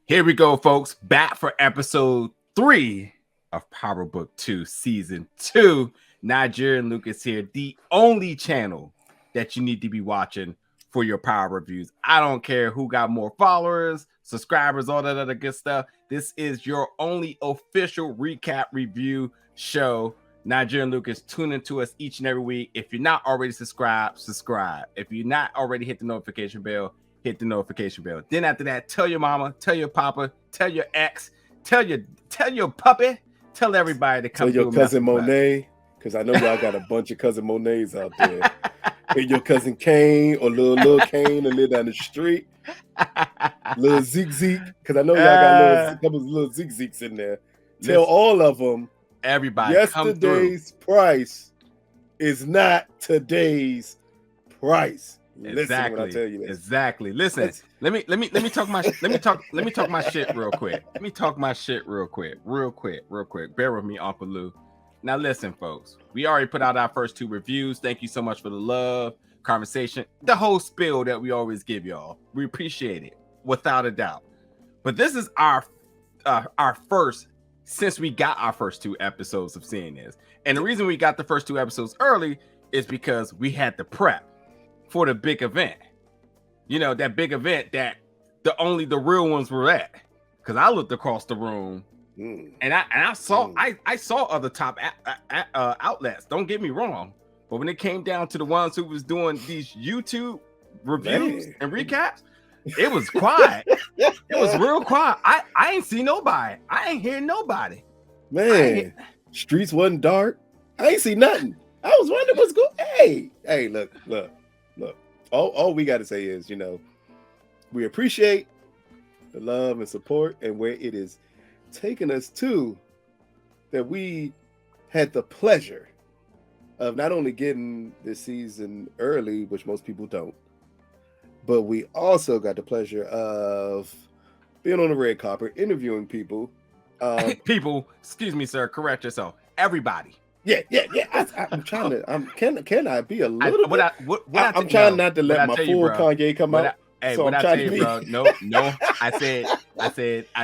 Here we go, folks. Back for episode 3 of Power Book 2, Season 2. Nigerian Lucas here, the only channel that you need to be watching for your power reviews. I don't care who got more followers, subscribers, all that other good stuff. This is your only official recap review show. Nigerian Lucas, tune into us each and every week. If you're not already subscribed, subscribe. If you're not already hit the notification bell, hit the notification bell. Then after that, tell your mama, tell your papa, tell your ex, tell your puppy, tell everybody to come. Tell your cousin Monet, because I know y'all got a bunch of cousin Monets out there. And your cousin Kane or little Kane to live down the street. Little Zeke, because I know y'all got a couple of little Zekes in there. Tell all of them, everybody, yesterday's price is not today's price. Listen when I tell you this. Exactly. Listen, let me talk my shit real quick. Let me talk my shit real quick. Bear with me, Uncle Lou. Now listen, folks. We already put out our first 2 reviews. Thank you so much for the love, conversation, the whole spill that we always give y'all. We appreciate it, without a doubt. But this is our first, since we got our first 2 episodes of seeing this. And the reason we got the first 2 episodes early is because we had to prep for the big event. You know, that big event that only the real ones were at. Because I looked across the room and I saw I saw other top outlets. Don't get me wrong, but when it came down to the ones who was doing these YouTube reviews and recaps, it was quiet. It was real quiet. I ain't see nobody. I ain't hear nobody. Man, streets wasn't dark. I ain't see nothing. I was wondering what's going. Hey, look. All we got to say is, you know, we appreciate the love and support and where it is taking us to, that we had the pleasure of not only getting this season early, which most people don't, but we also got the pleasure of being on the red carpet, interviewing people. People, excuse me, sir, correct yourself. Everybody. Yeah. I'm trying to. Can I be a little? I'm bit? trying not to let my full Kanye come out. Hey, so what I'm I tell you, bro? No. I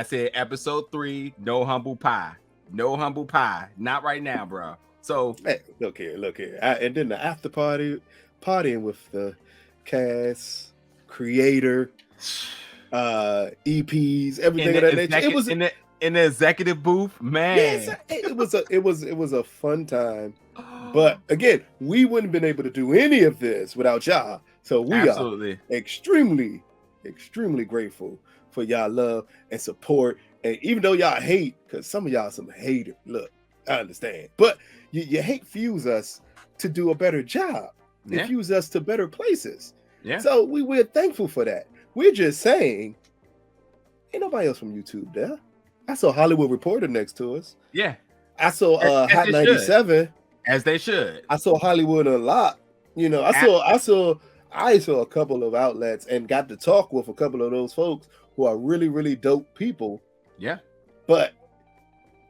said episode 3. No humble pie. Not right now, bro. So hey, look here. And then the after partying with the cast, creator, EPs, everything of that nature. It was in the executive booth, man. Yes, it was a fun time. But again, we wouldn't have been able to do any of this without y'all. So we are extremely, extremely grateful for y'all love and support. And even though y'all hate, because some of y'all some hater, look, I understand. But you hate fuse us to do a better job. Yeah. It fuse us to better places. Yeah. So we're thankful for that. We're just saying, ain't nobody else from YouTube there. I saw Hollywood Reporter next to us. Yeah. I saw Hot 97. As they should. I saw Hollywood a lot. You know, I saw a couple of outlets and got to talk with a couple of those folks who are really, really dope people. Yeah. But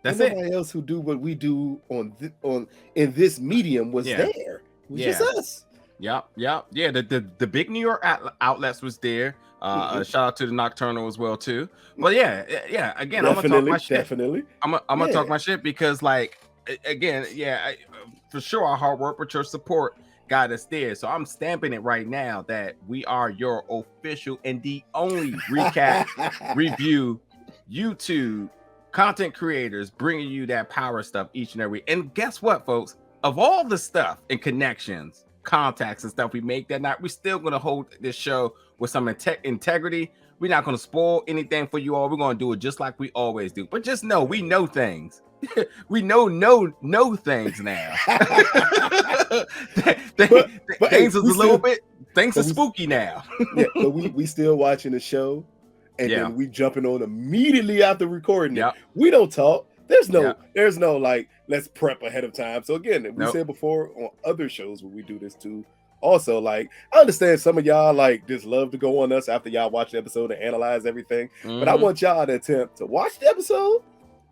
that's nobody else who do what we do in this medium was there. It was just us. Yeah. The big New York outlets was there. Shout out to the Nocturnal as well too. But yeah. Again, I'm gonna talk my shit. Definitely. I'm gonna talk my shit because, like, again, for sure, our hard work, but your support got us there. So I'm stamping it right now that we are your official and the only recap review YouTube content creators bringing you that power stuff each and every. And guess what, folks? Of all the stuff and connections, contacts and stuff we make that night, we're still gonna hold this show with some integrity. We're not gonna spoil anything for you all. We're gonna do it just like we always do. But just know we know things. We know things now. Things is a little bit. Things are spooky now. Yeah, but we still watching the show, and then we jumping on immediately after recording it. We don't talk. There's no like, let's prep ahead of time. So again, we said before on other shows where we do this too. Also, like, I understand some of y'all like just love to go on us after y'all watch the episode and analyze everything. But I want y'all to attempt to watch the episode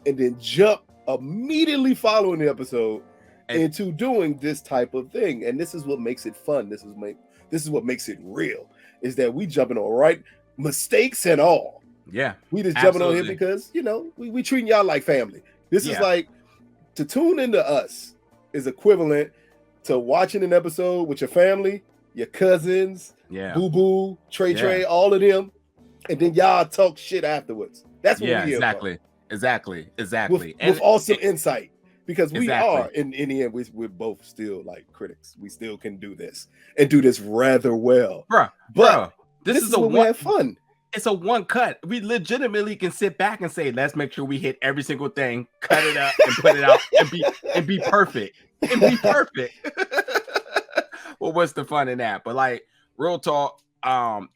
and then jump immediately following the episode into doing this type of thing. And this is what makes it fun. This is what makes it real, is that we jumping on right mistakes and all. Yeah. We just jumping on here because, you know, we treating y'all like family. This is like, to tune into us is equivalent to watching an episode with your family, your cousins, Boo Boo, Trey, all of them, and then y'all talk shit afterwards. That's what we here for. Exactly. With awesome insight, because we are in the end, we're both still like critics. We still can do this and do this rather well, bro. This is when we have fun. It's a one cut. We legitimately can sit back and say, let's make sure we hit every single thing, cut it up, and put it out, and be perfect. Well, what's the fun in that? But like, real talk,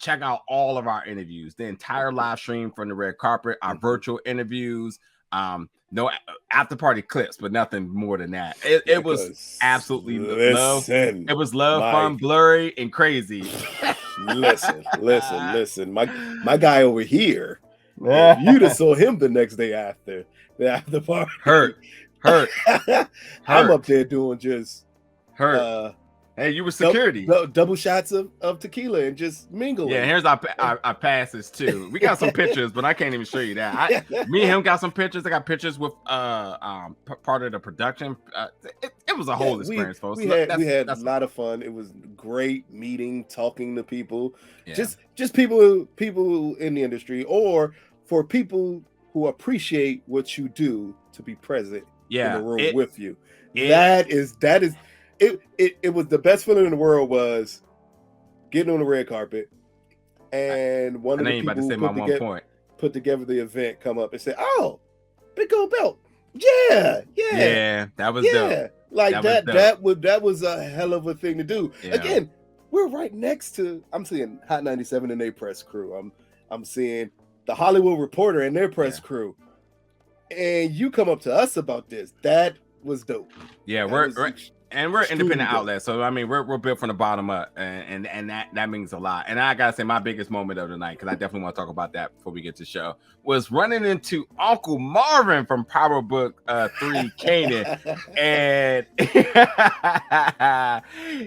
check out all of our interviews, the entire live stream from the red carpet, our virtual interviews, no after party clips, but nothing more than that. It was absolutely love. It was love, fun, blurry, and crazy. Listen. My guy over here, you'd have saw him the next day after the party. Hurt. I'm up there doing just hurt. Hey, you were security. Double shots of tequila and just mingling. Yeah, here's our passes too. We got some pictures, but I can't even show you that. Me and him got some pictures. I got pictures with part of the production. It was a whole experience, folks. We had a lot of fun. It was great meeting, talking to people. Yeah. Just people in the industry, or for people who appreciate what you do, to be present in the room with you. That is. It was the best feeling in the world, was getting on the red carpet, and one of the people who put together the event come up and say, "Oh, big gold belt, yeah, that was dope." Like that was a hell of a thing to do. Yeah. Again, we're right next to. I'm seeing Hot 97 and their press crew. I'm seeing the Hollywood Reporter and their press crew, and you come up to us about this. That was dope. Yeah, we're independent outlet, so I mean we're built from the bottom up, and that means a lot. And I gotta say, my biggest moment of the night, because I definitely want to talk about that before we get to the show, was running into Uncle Marvin from Power Book 3 Canaan, and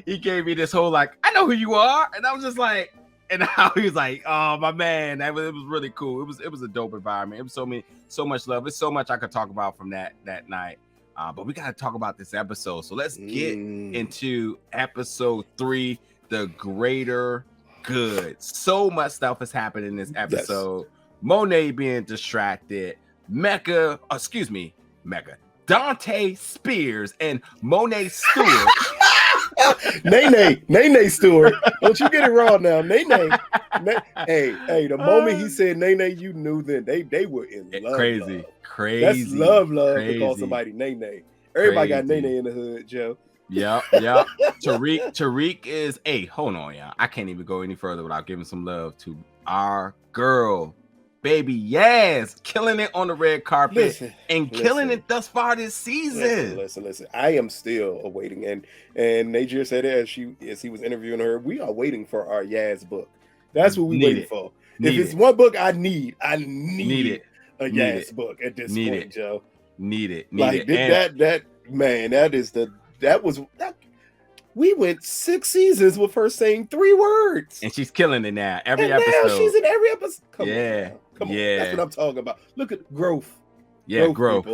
he gave me this whole like, I know who you are, and I was just like, and how he was like, oh my man, it was really cool. It was a dope environment. It was so much love. It's so much I could talk about from that night. But we got to talk about this episode. So let's get into episode 3, The Greater Good. So much stuff has happened in this episode. Yes. Monet being distracted. Mecca. Dante Spears and Monet Stewart. Nene Stewart. Don't you get it wrong now. Nene. Hey, the moment he said Nene, you knew then they were in love. Crazy. That's love to call somebody Nene. Everybody got Nene in the hood, Joe. Yep. Tariq is hold on, y'all. I can't even go any further without giving some love to our girl, baby Yas, killing it on the red carpet killing it thus far this season. Listen. I am still awaiting, and Najir said it as he was interviewing her. We are waiting for our Yas book. That's what we waiting for. If it's one book I need it. A Yas book at this point, Joe. Need it. We went 6 seasons with her saying 3 words, and she's killing it now. Every episode, now she's in every episode. Come on. That's what I'm talking about. Look at growth. Yeah, growth.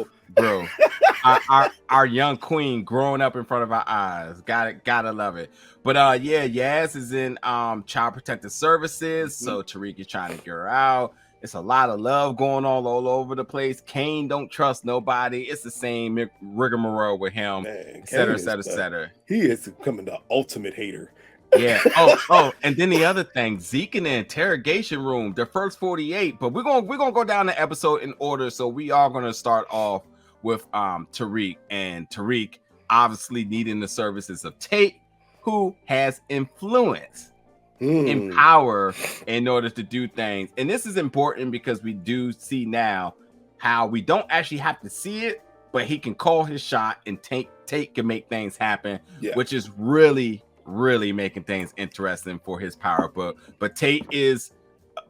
our young queen growing up in front of our eyes. Gotta love it. But Yas is in Child Protective Services, so Tariq is trying to get her out. It's a lot of love going on all over the place. Kane don't trust nobody. It's the same rigmarole with him, et cetera. He is becoming the ultimate hater. Yeah. Oh, and then the other thing, Zeke in the interrogation room, the first 48. But we're gonna go down the episode in order. So we are gonna start off with Tariq, and Tariq obviously needing the services of Tate, who has influence. In power in order to do things. And this is important because we do see now how we don't actually have to see it, but he can call his shot and Tate can make things happen, which is really, really making things interesting for his power book. But Tate is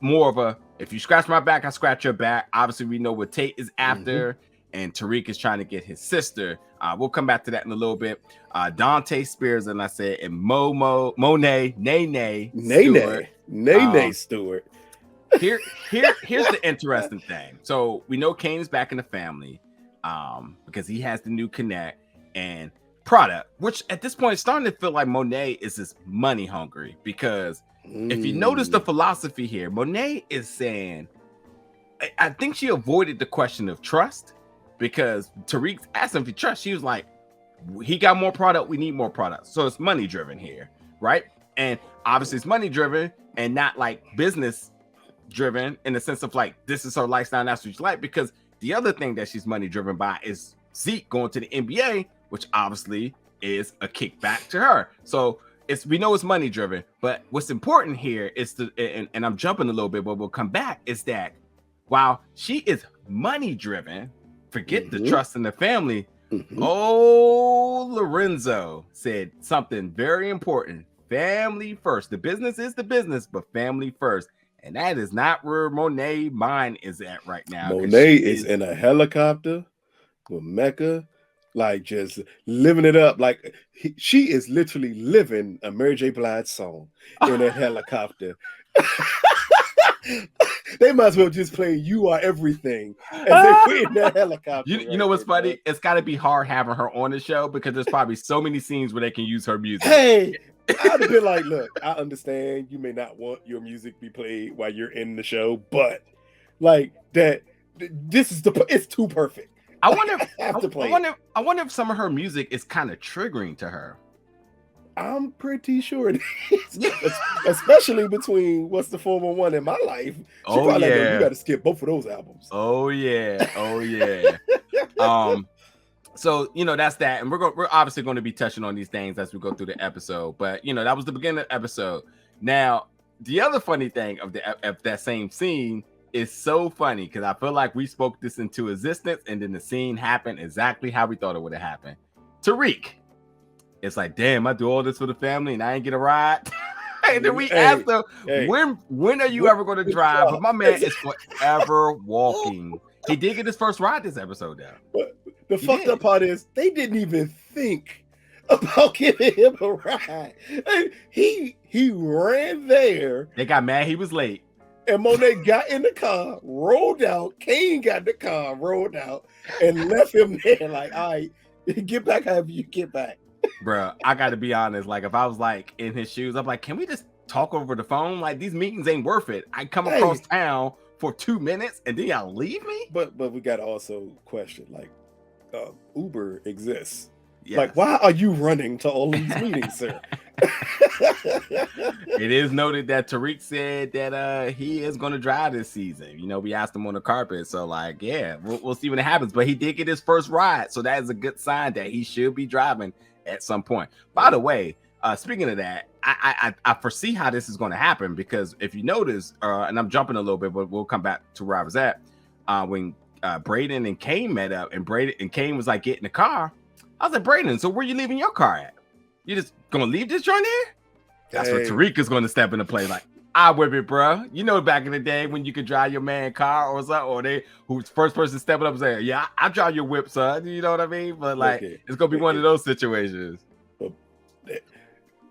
more of a, if you scratch my back, I scratch your back. Obviously, we know what Tate is after, and Tariq is trying to get his sister. We'll come back to that in a little bit. Dante Spears, and I said, and Monet Stewart. here's the interesting thing. So we know Kane's back in the family, because he has the new connect and product, which at this point is starting to feel like Monet is just money hungry. Because if you notice the philosophy here, Monet is saying, I think she avoided the question of trust, because Tariq asked him if he trusts. She was like, he got more product, we need more product. So it's money driven here, right? And obviously it's money driven and not like business driven in the sense of like, this is her lifestyle and that's what she like. Because the other thing that she's money driven by is Zeke going to the NBA, which obviously is a kickback to her. So we know it's money driven, but what's important here is and I'm jumping a little bit, but we'll come back, is that while she is money driven, forget the trust in the family. Oh, Lorenzo said something very important. Family first. The business is the business, but family first. And that is not where Monet mind is at right now. Monet is in a helicopter with Mecca, like just living it up. Like she is literally living a Mary J. Blige song in a helicopter. They might as well just play "You Are Everything" as they put in that helicopter. You know what's funny? Bro. It's got to be hard having her on the show because there's probably so many scenes where they can use her music. Hey, I'd have been like, look, I understand you may not want your music be played while you're in the show, but like that, it's too perfect. I wonder if some of her music is kind of triggering to her. I'm pretty sure it is, especially between What's the 411 in My Life. Oh yeah, like, you got to skip both of those albums. Oh yeah. So that's that, and we're obviously going to be touching on these things as we go through the episode. But that was the beginning of the episode. Now, the other funny thing of that same scene is so funny because I feel like we spoke this into existence, and then the scene happened exactly how we thought it would have happened. Tariq. It's like, damn, I do all this for the family and I ain't get a ride. And then we asked him, when are you ever going to drive? But my man is forever walking. He did get his first ride this episode, though. But the fucked up part is they didn't even think about giving him a ride. He ran there. They got mad he was late. And Monet got in the car, rolled out. Kane got in the car, rolled out, and left him there like, all right, get back however you get back. Bro, I got to be honest. Like, if I was like in his shoes, I'm like, can we just talk over the phone? Like, these meetings ain't worth it. I come across town for 2 minutes and then y'all leave me. But we got to also question, like, Uber exists. Yes. Like, why are you running to all these meetings, sir? It is noted that Tariq said that he is going to drive this season. We asked him on the carpet, so like, yeah, we'll see when it happens. But he did get his first ride, so that is a good sign that he should be driving at some point. By the way, speaking of that, I foresee how this is going to happen, because if you notice, and I'm jumping a little bit, but we'll come back to where I was at, when Brayden and Kane met up, and Kane was like, get in the car. I was like, Brayden, so where you leaving your car at? You just gonna leave this joint here? That's where Tariq is gonna step into play. Like, I whip it, bro. Back in the day when you could drive your man car or something, who's first person stepping up and saying, yeah, I drive your whip, son. You know what I mean? But like, it's gonna be one of those situations.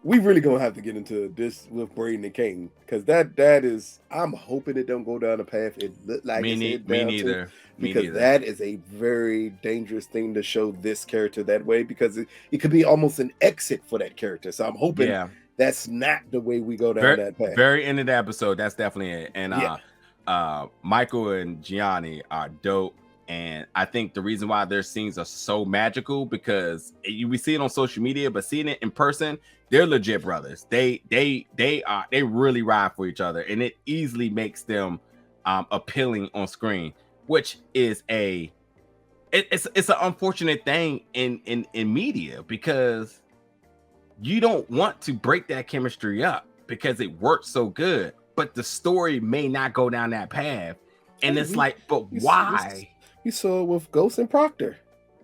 We really gonna have to get into this with Brayden and Kane, because that is, I'm hoping it don't go down the path it looked like me neither. Because that is a very dangerous thing to show this character that way, because it could be almost an exit for that character. So I'm hoping that's not the way we go down that path. Very end of the episode, that's definitely it. And Michael and Gianni are dope. And I think the reason why their scenes are so magical, because we see it on social media, but seeing it in person, they're legit brothers. They really ride for each other, and it easily makes them appealing on screen, which is it's an unfortunate thing in media, because you don't want to break that chemistry up because it works so good, but the story may not go down that path, and it's like, but why? You saw it with Ghost and Proctor.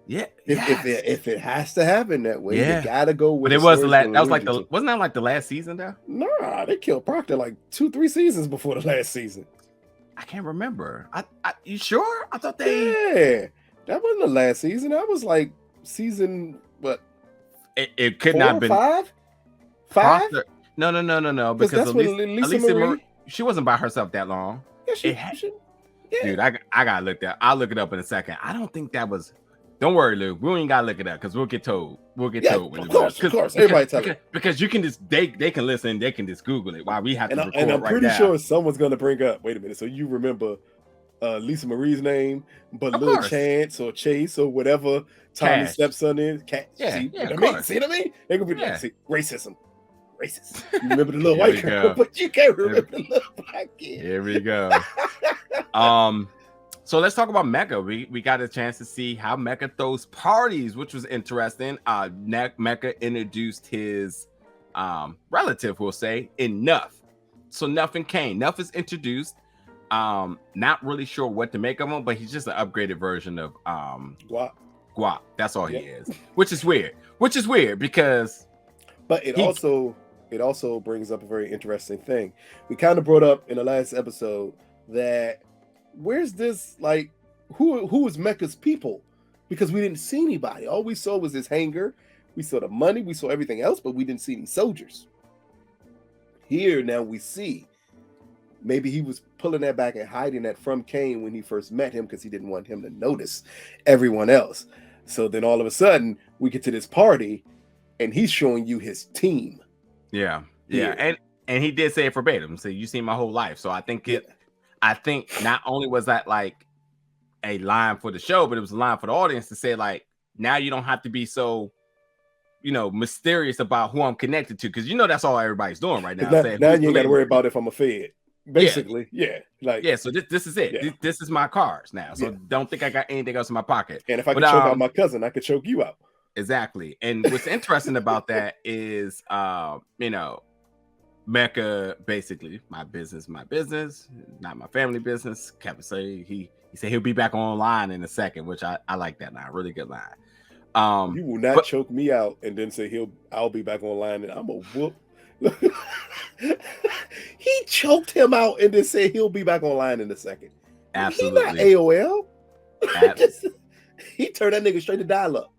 Yeah, if it has to happen that way, you gotta go with. But it was the last. That was like wasn't that like the last season though? Nah, they killed Proctor like 2-3 seasons before the last season. I can't remember. You sure? I thought they. Yeah, that wasn't the last season. That was like season what? It could not have been 5. No. Because that's when Lisa Marie. she wasn't by herself that long. Yeah, yeah. Dude, I gotta look that. I'll look it up in a second. I don't think that was. Don't worry, Lou. We ain't gotta look it up because we'll get told. We'll get told. Of course. Everybody tell it. Because you can just they can listen. They can just Google it while we have to record and I'm right pretty now. sure someone's gonna bring up. Wait a minute. So you remember Lisa Marie's name, but Lil Chance or Chase or whatever Tommy's stepson is? See what I mean? They gonna be like, see, racism. Racist. You remember the little white girl, but you can't remember the little black kid. Here we go. So let's talk about Mecca. We got a chance to see how Mecca throws parties, which was interesting. Mecca introduced his relative, we'll say, in Nuff. So Nuff and Kane. Nuff is introduced. Not really sure what to make of him, but he's just an upgraded version of Guap. That's all he is. Which is weird because but it also brings up a very interesting thing. We kind of brought up in the last episode that where's this, like, who is Mecca's people? Because we didn't see anybody. All we saw was his hangar. We saw the money. We saw everything else, but we didn't see any soldiers. Here now we see. Maybe he was pulling that back and hiding that from Kane when he first met him because he didn't want him to notice everyone else. So then all of a sudden we get to this party and he's showing you his team. Yeah. And he did say it verbatim. So you seen my whole life. So I think not only was that like a line for the show, but it was a line for the audience to say, like, now you don't have to be so, mysterious about who I'm connected to, because that's all everybody's doing right now. Now you ain't got to worry about if I'm a Fed. Basically, So this is it. Yeah. This is my cards now. So don't think I got anything else in my pocket. And if I could choke out my cousin, I could choke you out. Exactly. And what's interesting about that is, Mecca basically my business, not my family business. Kevin say he said he'll be back online in a second, which I like that line. Really good line. You will not choke me out and then say I'll be back online and I'm a whoop. He choked him out and then said he'll be back online in a second. Absolutely. He not AOL. He turned that nigga straight to dial up.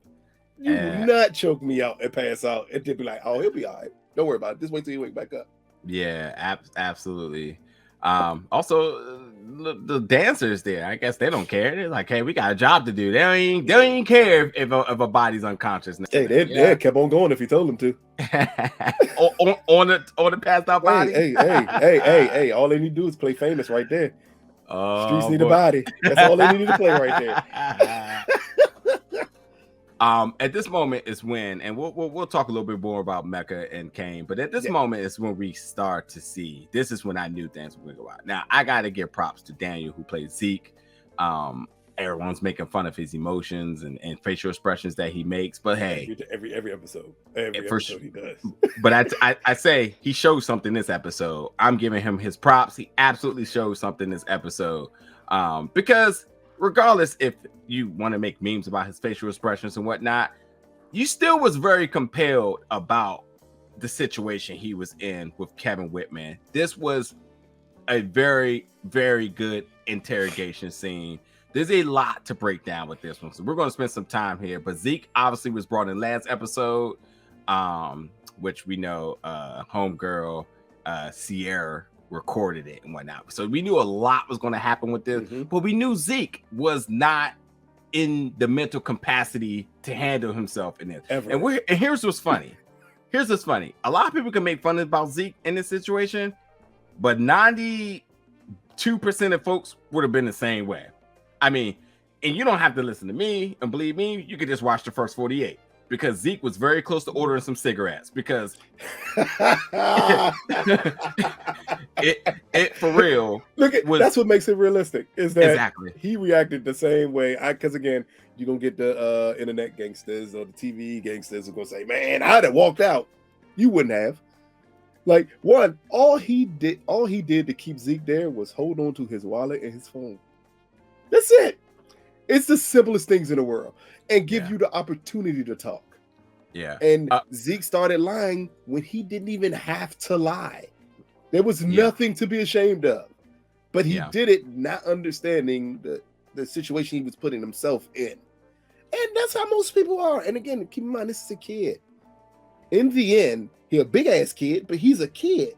You will not choke me out and pass out and then be like, oh, he'll be all right. Don't worry about it. Just wait till you wake back up. Yeah, absolutely. Also, the dancers there, I guess they don't care. They're like, hey, we got a job to do. They don't even care if a body's unconscious. Hey, they kept on going if he told them to. on the passed out body. Hey! All they need to do is play famous right there. Streets need a body. That's all they need to play right there. At this moment is when, and we'll talk a little bit more about Mecca and Kane, but at this moment is when we start to see. This is when I knew things were going to go out. Now I got to give props to Daniel who played Zeke. Everyone's making fun of his emotions and facial expressions that he makes, but hey, every episode he does. But I say he shows something this episode. I'm giving him his props. He absolutely shows something this episode, because regardless if you want to make memes about his facial expressions and whatnot, you still was very compelled about the situation he was in with Kevin Whitman. This was a very, very good interrogation scene. There's a lot to break down with this one, so we're going to spend some time here. But Zeke obviously was brought in last episode, which we know homegirl Sierra recorded it and whatnot. So we knew a lot was going to happen with this, but we knew Zeke was not in the mental capacity to handle himself in this. Ever. And here's what's funny. A lot of people can make fun about Zeke in this situation, but 92% of folks would have been the same way. I mean, and you don't have to listen to me and believe me, you could just watch the first 48. Because Zeke was very close to ordering some cigarettes because it for real. That's what makes it realistic. Is that he reacted the same way? Because again, you don't get the internet gangsters or the TV gangsters who are gonna say, "Man, I'd have walked out." You wouldn't have. Like all he did to keep Zeke there was hold on to his wallet and his phone. That's it. It's the simplest things in the world. And give you the opportunity to talk. Yeah. And Zeke started lying when he didn't even have to lie. There was nothing to be ashamed of. But he did it not understanding the situation he was putting himself in. And that's how most people are. And again, keep in mind, this is a kid. In the end, he's a big-ass kid, but he's a kid.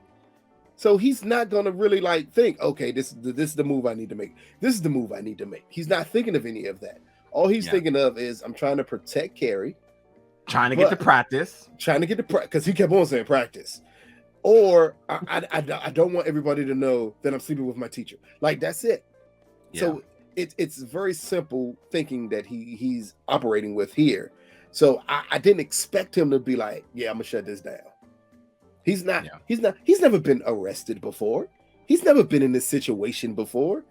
So he's not gonna really like think, okay, this is the move I need to make. This is the move I need to make. He's not thinking of any of that. All he's thinking of is, I'm trying to protect Carrie. Trying to get to practice. Because he kept on saying practice. Or I don't want everybody to know that I'm sleeping with my teacher. Like, that's it. Yeah. So it's very simple thinking that he's operating with here. So I didn't expect him to be like, yeah, I'm gonna shut this down. He's never been arrested before. He's never been in this situation before.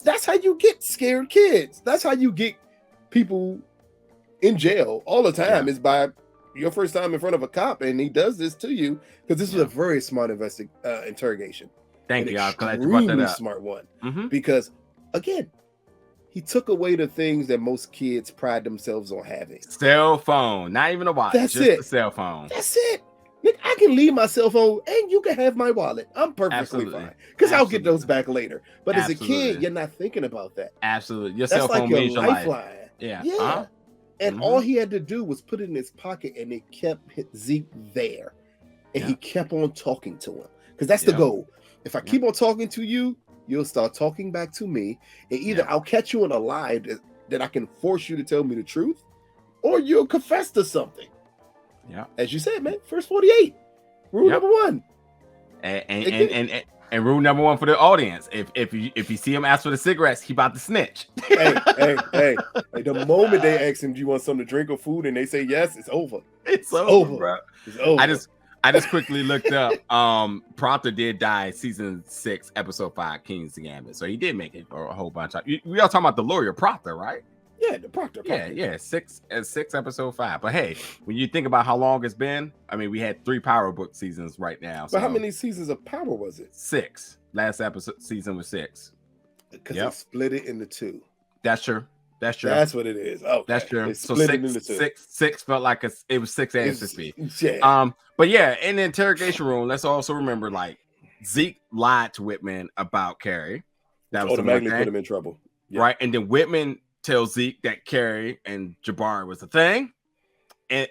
That's how you get scared kids. That's how you get people in jail all the time, is by your first time in front of a cop, and he does this to you, because this was a very smart interrogation. Thank you. I'm glad you brought that up. Smart one. Because, again, he took away the things that most kids pride themselves on having. Cell phone. Not even a wallet. That's just it. A cell phone. That's it. Nick, I can leave my cell phone and you can have my wallet. I'm perfectly fine. Because I'll get those back later. But as a kid, you're not thinking about that. Absolutely. Your cell phone means your lifeline. Yeah. Yeah. And all he had to do was put it in his pocket, and it kept Zeke there. And he kept on talking to him. Because that's the goal. If I keep on talking to you, you'll start talking back to me. And either I'll catch you in a lie that I can force you to tell me the truth, or you'll confess to something. Yeah, as you said, man. First 48, rule number one, and rule number one for the audience: if you see him ask for the cigarettes, he about to snitch. hey, the moment they ask him, "Do you want something to drink or food?" and they say yes, it's over. It's over, bro. It's over. I just quickly looked up. Proctor did die season 6, episode 5, King's Gambit. So he did make it for a whole bunch of. We all talking about the lawyer Proctor, right? Yeah, the Proctor. Yeah, 6 episode 5. But hey, when you think about how long it's been, I mean, we had 3 Power Book seasons right now. But how many seasons of Power was it? 6. Last season was 6. Because they split it into 2. That's true. That's what it is. Okay. That's true. So 6 felt like it was 6 and 6 feet. Yeah. But yeah, in the interrogation room, let's also remember, like, Zeke lied to Whitman about Carrie. That was automatically put him in trouble. Yeah. Right. And then Whitman tells Zeke that Carrie and Jabari was a thing, and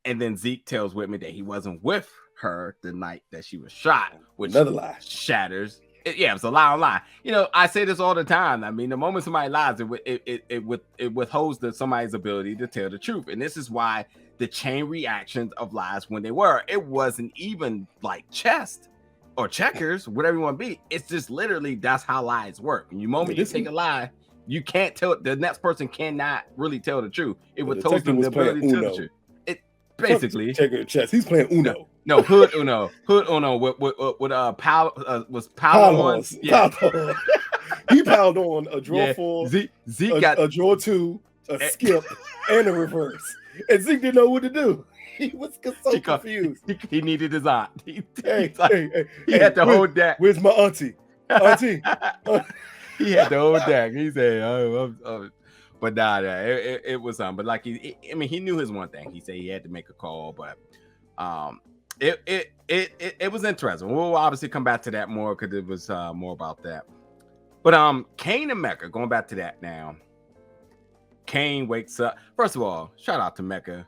and then Zeke tells Whitman that he wasn't with her the night that she was shot, which another lie shatters. It was a lie. I say this all the time. I mean, the moment somebody lies, it withholds somebody's ability to tell the truth, and this is why the chain reactions of lies when they were, it wasn't even like chess or checkers, whatever you want to be. It's just literally that's how lies work. And the moment you take a lie, you can't tell, the next person cannot really tell the truth. It would tell them the ability to tell the truth. It basically checker chess. He's playing Uno. No, Hood Uno with was Pal on. Yeah. He piled on a draw 4, Zeke got a draw 2, a skip, and a reverse. And Zeke didn't know what to do. He was so confused. He needed his aunt. He had to hold that. Where's my auntie? He had the whole deck. He said, but nah, it was but like he knew his one thing. He said he had to make a call, but it was interesting. We'll obviously come back to that more because it was more about that. But Kane and Mecca, going back to that now. Kane wakes up. First of all, shout out to Mecca.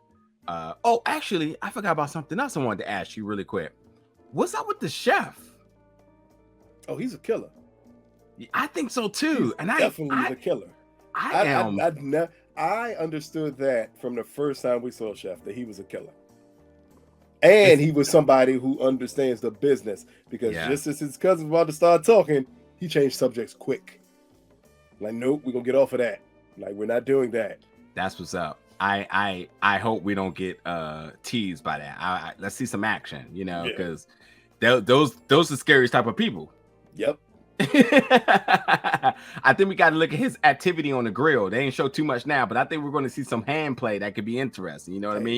Actually, I forgot about something else I wanted to ask you really quick. What's up with the chef? Oh, he's a killer. I think so too, and definitely the killer. I understood that from the first time we saw Chef, that he was a killer, and he was somebody who understands the business. Because just as his cousin was about to start talking, he changed subjects quick. Like, nope, we're gonna get off of that. Like, we're not doing that. That's what's up. I hope we don't get teased by that. Let's see some action, because those are the scariest type of people. Yep. I think we got to look at his activity on the grill. They ain't show too much now, but I think we're going to see some hand play that could be interesting. You know what I mean?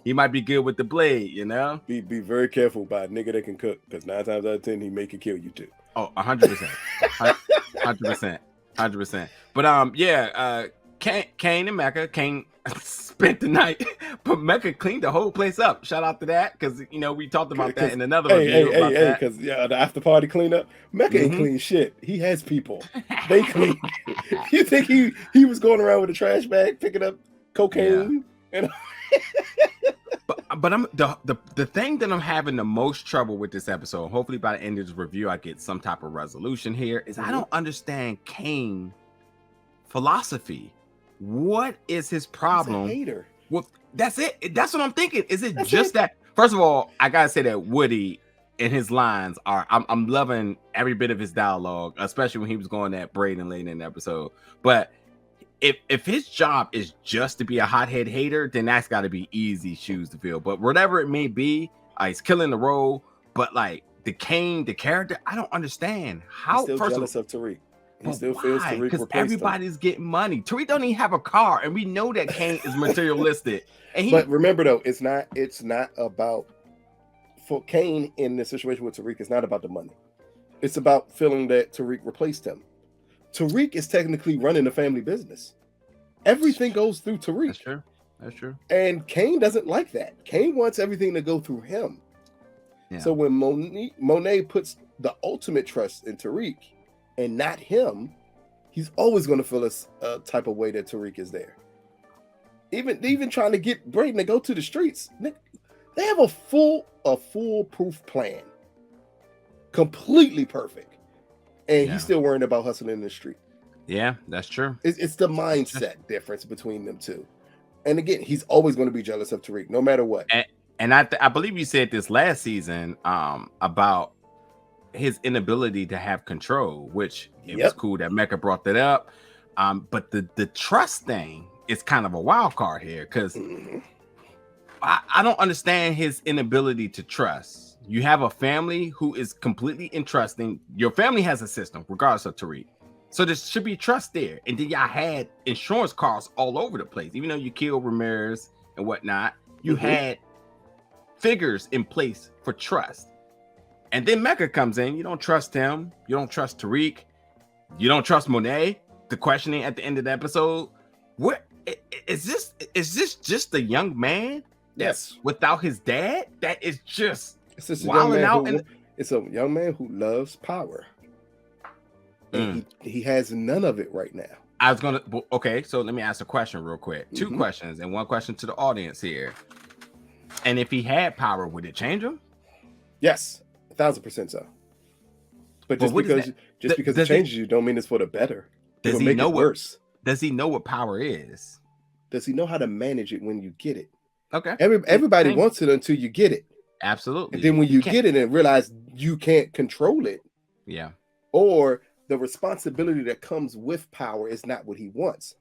He might be good with the blade. Be very careful by a nigga that can cook, because 9 times out of 10 he may can kill you too. Oh, 100%, 100%. But Kane and Mecca. Kane spent the night, but Mecca cleaned the whole place up. Shout out to that, because we talked about that in another review. Because the after party cleanup, Mecca ain't clean shit. He has people. They clean. You think he was going around with a trash bag picking up cocaine? And but I'm the thing that I'm having the most trouble with this episode. Hopefully, by the end of this review, I get some type of resolution here. Is I don't understand Kane philosophy. What is his problem? He's a hater. Well, that's it. That's what I'm thinking. Is it just that? First of all, I gotta say that Woody and his lines are. I'm loving every bit of his dialogue, especially when he was going at Brayden late in the episode. But if his job is just to be a hothead hater, then that's got to be easy shoes to fill. But whatever it may be, he's killing the role. But like the Kane, the character, I don't understand how. He's still jealous of Tariq. He still feels Tariq because everybody's getting money. Tariq don't even have a car, and we know that Kane is materialistic. And but remember though, it's not about for Kane in the situation with Tariq. It's not about the money. It's about feeling that Tariq replaced him. Tariq is technically running the family business. Everything goes through Tariq. That's true. That's true. And Kane doesn't like that. Kane wants everything to go through him. Yeah. So when Monet puts the ultimate trust in Tariq and not him, he's always going to feel a type of way that Tariq is there. Even trying to get Brayden to go to the streets, they have a foolproof plan, completely perfect. And he's still worrying about hustling in the street. Yeah, that's true. It's the mindset difference between them two. And again, he's always going to be jealous of Tariq, no matter what. And I believe you said this last season about his inability to have control, which it was cool that Mecca brought that up. But the trust thing is kind of a wild card here because I don't understand his inability to trust. You have a family who is completely entrusting. Your family has a system, regardless of Tariq. So there should be trust there. And then y'all had insurance costs all over the place. Even though you killed Ramirez and whatnot, you had figures in place for trust. And then Mecca comes in. You don't trust him. You don't trust Tariq. You don't trust Monet. The questioning at the end of the episode. What is this? Is this just a young man? Yes. Without his dad? That is just. It's a young man who loves power. And he has none of it right now. I was gonna so let me ask a question real quick. Two questions and one question to the audience here. And if he had power, would it change him? Yes, 1,000% so. But just because it changes you don't mean it's for the better. Does he know worse? Does he know what power is? Does he know how to manage it when you get it? Okay. Everybody wants it until you get it. Absolutely. And then when you get it and realize you can't control it. Yeah. Or the responsibility that comes with power is not what he wants.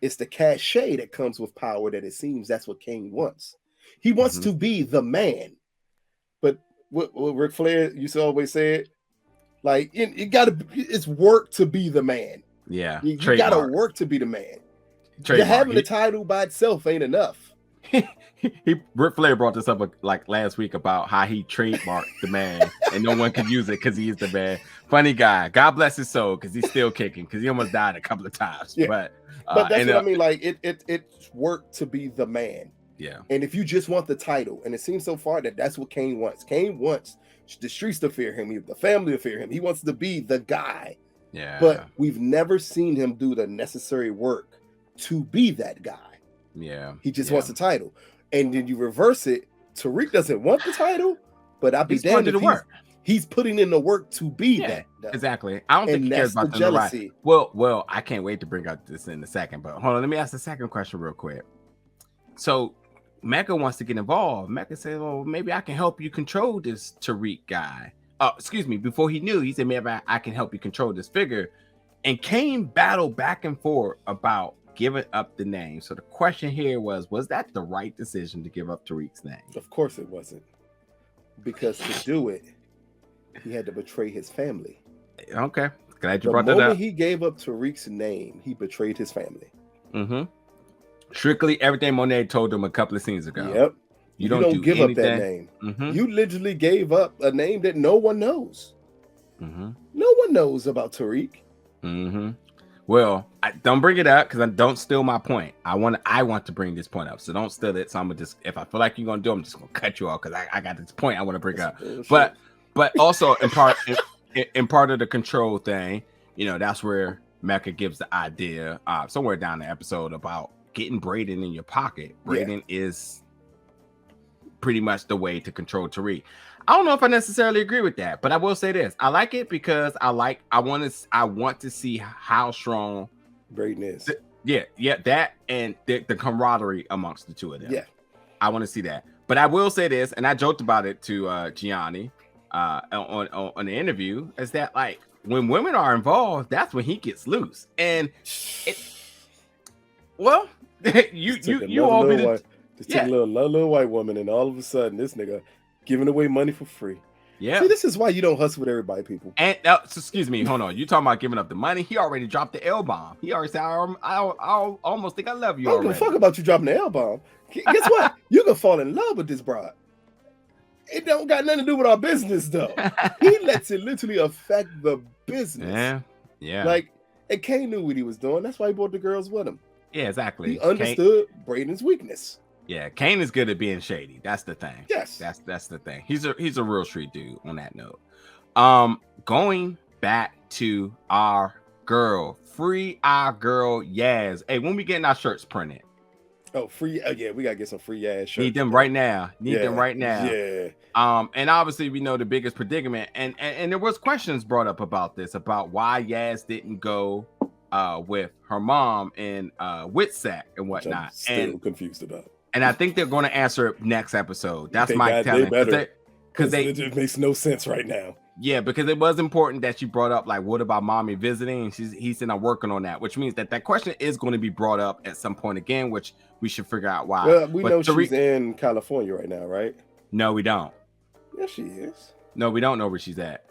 It's the cachet that comes with power that it seems that's what Kane wants. He wants to be the man. But what Ric Flair used to always say, like, it's work to be the man. Yeah. You got to work to be the man. Having the title by itself ain't enough. Ric Flair brought this up like last week about how he trademarked the man and no one could use it because he is the man. Funny guy. God bless his soul because he's still kicking because he almost died a couple of times. Yeah. But that's what I mean. Like it's work to be the man. Yeah. And if you just want the title, and it seems so far that that's what Kane wants. Kane wants the streets to fear him, the family to fear him. He wants to be the guy. Yeah. But we've never seen him do the necessary work to be that guy. Yeah. He just wants the title. And then you reverse it. Tariq doesn't want the title, but I'll be damned if he's putting in the work to be that. Exactly. I don't think he cares about the jealousy. Well, I can't wait to bring up this in a second, but hold on. Let me ask the second question real quick. So Mecca wants to get involved. Mecca says, well, maybe I can help you control this Tariq guy. Before he knew, he said, maybe I can help you control this figure. And Kane battled back and forth about giving up the name. So the question here was that the right decision to give up Tariq's name? Of course it wasn't. Because to do it, he had to betray his family. Okay. Glad you brought that up. The moment he gave up Tariq's name, he betrayed his family. Strictly everything Monet told him a couple of scenes ago. Yep. You don't give up that name. You literally gave up a name that no one knows. No one knows about Tariq. Well, don't bring it up because don't steal my point. I want to bring this point up, so don't steal it. So I'm gonna just, if I feel like you're gonna do it, I'm just gonna cut you off because I got this point I want to bring up. But also in part of the control thing, that's where Mecca gives the idea somewhere down the episode about getting Brayden in your pocket. Brayden is pretty much the way to control Tariq. I don't know if I necessarily agree with that, but I will say this: I like it because I want to see how strong Brayden is. That and the camaraderie amongst the two of them. Yeah, I want to see that. But I will say this, and I joked about it to Gianni on the interview, is that like when women are involved, that's when he gets loose. And you all be the take a little white woman, and all of a sudden this nigga giving away money for free. Yeah. See, this is why you don't hustle with everybody, people. And excuse me, hold on. You talking about giving up the money? He already dropped the L bomb. He already said, I almost think I love you. I don't give a fuck about you dropping the L bomb. Guess what? You can fall in love with this broad. It don't got nothing to do with our business, though. He lets it literally affect the business. Yeah. Like, and Kane knew what he was doing. That's why he brought the girls with him. Yeah, exactly. He understood Brayden's weakness. Yeah, Kane is good at being shady. That's the thing. Yes, that's the thing. He's a real street dude. On that note, going back to our girl, free our girl Yaz. Hey, when we getting our shirts printed? Oh, free! Yeah, we gotta get some free Yaz shirts. Need them right now. Yeah. And obviously we know the biggest predicament, and there was questions brought up about this, about why Yaz didn't go with her mom in Witsack and whatnot. I'm still confused about. And I think they're going to answer it next episode. That's Mike telling, because it just makes no sense right now. Yeah, because it was important that she brought up, like, what about mommy visiting? And he said, I'm working on that, which means that question is going to be brought up at some point again, which we should figure out why. Well, we know she's in California right now, right? No, we don't. Yes, she is. No, we don't know where she's at.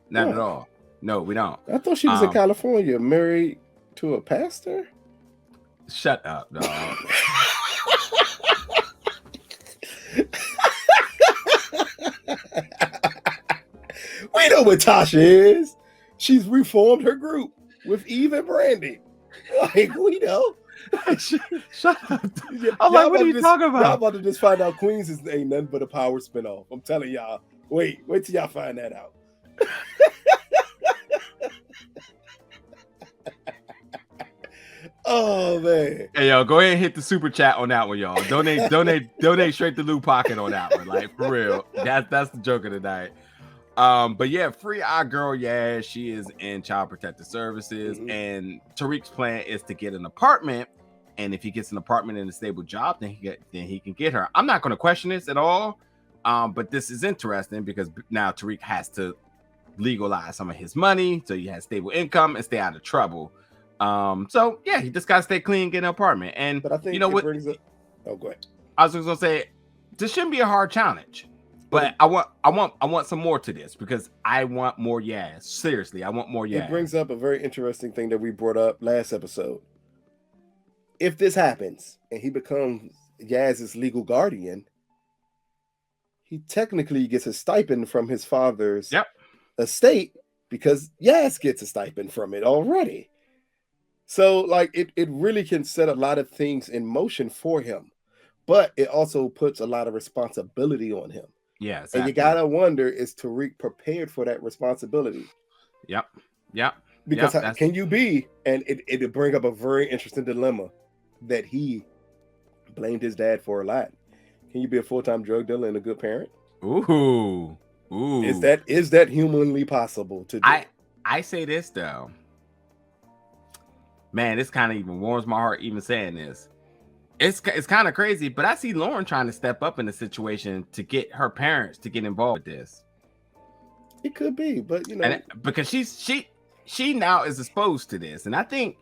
Not at all. No, we don't. I thought she was in California, married to a pastor. Shut up, dog. We know what Tasha is. She's reformed her group with Eve and Brandy. Like, we know. Shut up. I'm like, what are you talking about? Y'all about to just find out Queens ain't nothing but a power spinoff. I'm telling y'all. Wait till y'all find that out. Oh man. Hey yo, go ahead and hit the super chat on that one, y'all. Donate straight to Lou Pocket on that one. Like, for real. That's the joke of the night. But yeah, free our girl. Yeah, she is in Child Protective Services, and Tariq's plan is to get an apartment. And if he gets an apartment and a stable job, then he can get her. I'm not going to question this at all. But this is interesting because now Tariq has to legalize some of his money, so he has stable income and stay out of trouble. So yeah, he just got to stay clean, get an apartment. And but I think what? Brings up... Oh, go ahead. I was just gonna say this shouldn't be a hard challenge. But I want some more to this because I want more Yaz. Seriously, I want more Yaz. It brings up a very interesting thing that we brought up last episode. If this happens and he becomes Yaz's legal guardian, he technically gets a stipend from his father's estate because Yaz gets a stipend from it already. So, like, it really can set a lot of things in motion for him, but it also puts a lot of responsibility on him. Yeah, exactly. And you gotta wonder, is Tariq prepared for that responsibility? Yep. Because can you be? And it'll bring up a very interesting dilemma that he blamed his dad for a lot. Can you be a full-time drug dealer and a good parent? Ooh. Is that humanly possible to do? I say this though. Man, this kind of even warms my heart even saying this. It's kind of crazy, but I see Lauren trying to step up in the situation to get her parents to get involved with this. It could be, but because she now is exposed to this, and I think,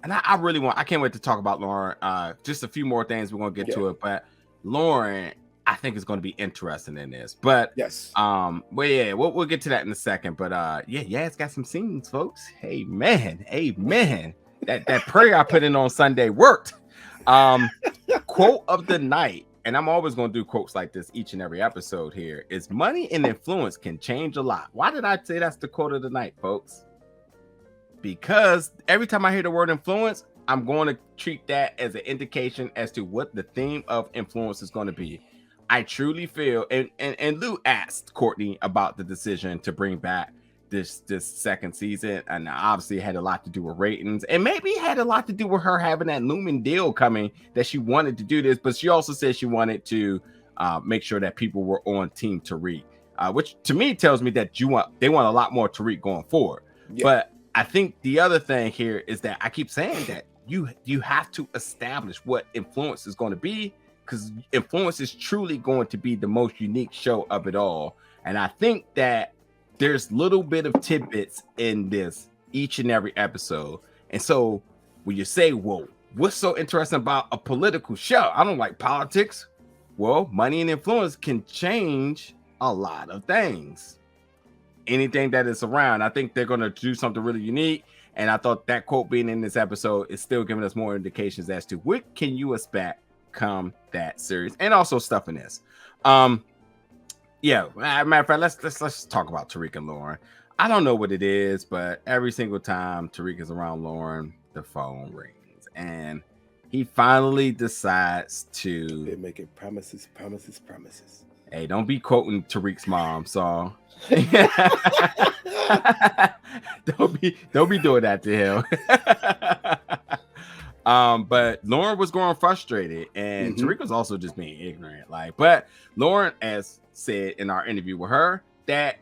and I really want, I can't wait to talk about Lauren. Just a few more things, we're gonna get to it, but Lauren, I think is going to be interesting in this. But yes, well, yeah, we'll get to that in a second. But it's got some scenes, folks. Amen. That prayer I put in on Sunday worked. Quote of the night, and I'm always going to do quotes like this each and every episode here, is money and influence can change a lot. Why did I say that's the quote of the night, folks? Because every time I hear the word influence, I'm going to treat that as an indication as to what the theme of influence is going to be. I truly feel, and Lou asked Courtney about the decision to bring back this second season, and obviously it had a lot to do with ratings, and maybe it had a lot to do with her having that looming deal coming that she wanted to do this, but she also said she wanted to make sure that people were on Team Tariq, which to me tells me that they want a lot more Tariq going forward. Yeah. But I think the other thing here is that I keep saying that you have to establish what Influence is going to be, because Influence is truly going to be the most unique show of it all. And I think that there's little bit of tidbits in this each and every episode. And so when you say, well, what's so interesting about a political show? I don't like politics. Well, money and influence can change a lot of things. Anything that is around. I think they're going to do something really unique. And I thought that quote being in this episode is still giving us more indications as to what can you expect come that series, and also stuff in this. Yeah, matter of fact, let's talk about Tariq and Lauren. I don't know what it is, but every single time Tariq is around Lauren, the phone rings, and he finally decides to. They're making promises. Hey, don't be quoting Tariq's mom song. Don't be doing that to him. But Lauren was growing frustrated, and Tariq was also just being ignorant. But Lauren, as said in our interview with her, that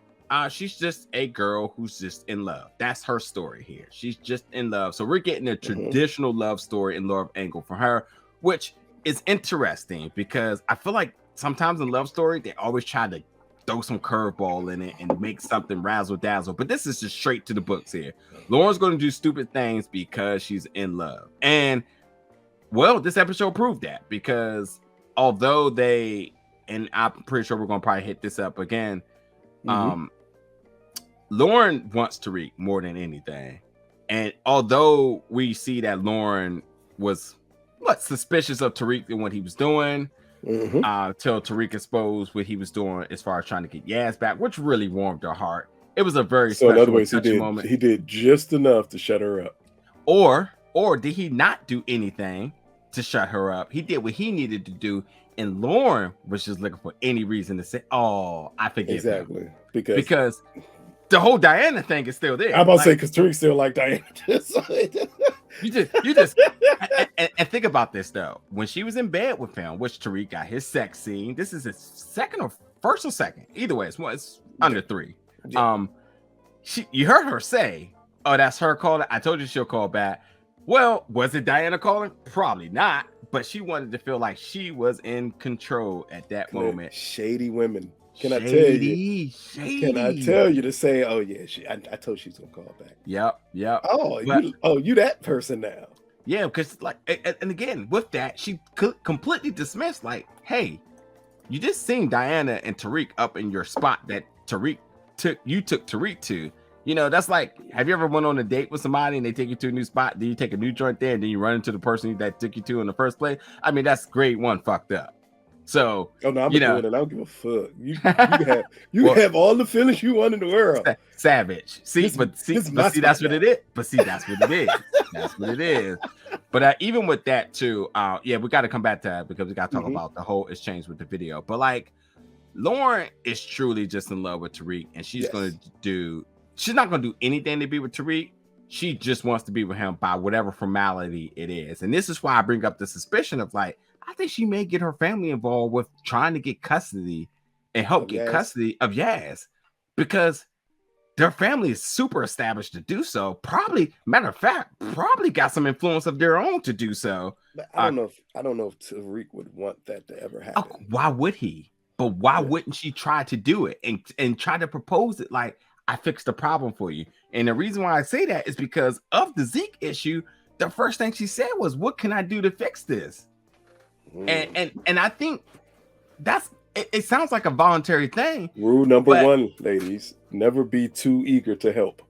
she's just a girl who's just in love. That's her story here. She's just in love. So we're getting a traditional love story and love angle from her, which is interesting because I feel like sometimes in love story they always try to throw some curveball in it and make something razzle dazzle. But this is just straight to the books here. Lauren's going to do stupid things because she's in love. And well, this episode proved that, because although and I'm pretty sure we're going to probably hit this up again. Lauren wants Tariq more than anything. And although we see that Lauren was suspicious of Tariq and what he was doing, till Tariq exposed what he was doing as far as trying to get Yas back, which really warmed her heart. It was a very special, in other words, moment. He did just enough to shut her up. Or did he not do anything to shut her up? He did what he needed to do, and Lauren was just looking for any reason to say, "Oh, I forgive him." Because the whole Diana thing is still there. I'm about to say, because Tariq still like Diana. You just and think about this though. When she was in bed with him, which Tariq got his sex scene. This is his first or second. Either way, it's under 3. Yeah. You heard her say, "Oh, that's her calling. I told you she'll call back." Well, was it Diana calling? Probably not. But she wanted to feel like she was in control at that moment. Shady women. Can I tell you to say, "Oh yeah, I told she's gonna call back." Yep. You that person now. Yeah, because and again with that, she completely dismissed. Hey, you just seen Diana and Tariq up in your spot that Tariq took Tariq to. That's like, have you ever went on a date with somebody and they take you to a new spot? Then you take a new joint there, and then you run into the person that took you to in the first place. I mean, that's grade 1 fucked up. So, I'm doing it. I don't give a fuck. You have all the feelings you want in the world. Savage. That's what it is. That's what it is. But even with that too, we got to come back to that because we got to talk about the whole exchange with the video. But Lauren is truly just in love with Tariq, and she's not going to do anything to be with Tariq. She just wants to be with him by whatever formality it is. And this is why I bring up the suspicion of I think she may get her family involved with trying to get custody and help get custody of Yas, because their family is super established to do so. Probably, matter of fact, got some influence of their own to do so. But I don't know if Tariq would want that to ever happen. Why would he? But why wouldn't she try to do it and try to propose it like, I fixed the problem for you? And the reason why I say that is because of the Zeke issue. The first thing she said was, "What can I do to fix this?" And I think it sounds like a voluntary thing. Rule number 1, ladies: never be too eager to help.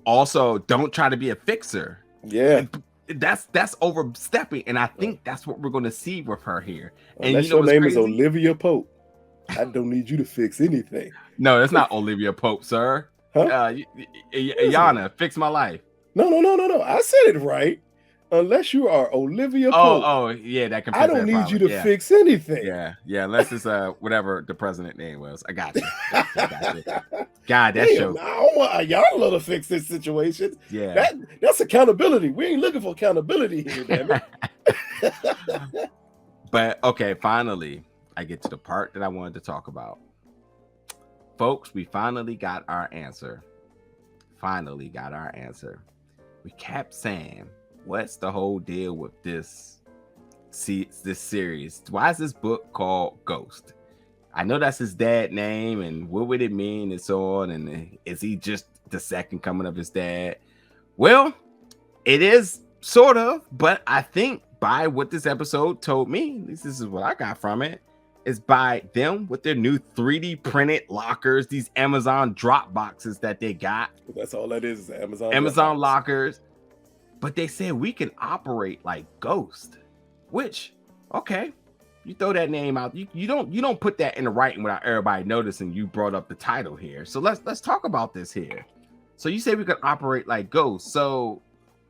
Also, don't try to be a fixer. Yeah, that's overstepping, and I think that's what we're going to see with her here. Unless your name is Olivia Pope, I don't need you to fix anything. No, that's not Olivia Pope, sir. Huh? Yana, fix my life. No. I said it right. Unless you are Olivia Pope. Oh, yeah, that can. I don't need you to fix anything. Yeah. Unless it's whatever the president name was. I got you. God, that show. I don't want y'all to fix this situation. Yeah, that's accountability. We ain't looking for accountability here, damn it. But okay, finally, I get to the part that I wanted to talk about. Folks, we finally got our answer. We kept saying, what's the whole deal with this series? Why is this book called Ghost? I know that's his dad's name, and what would it mean, and so on, and is he just the second coming of his dad? Well, it is sort of, but I think by what this episode told me, at least this is what I got from it, is by them with their new 3D printed lockers, these Amazon drop boxes that they got. That's all that is Amazon lockers. But they said we can operate like Ghost, which, okay, you throw that name out. You don't put that in the writing without everybody noticing you brought up the title here. So let's talk about this here. So you say we can operate like Ghost. So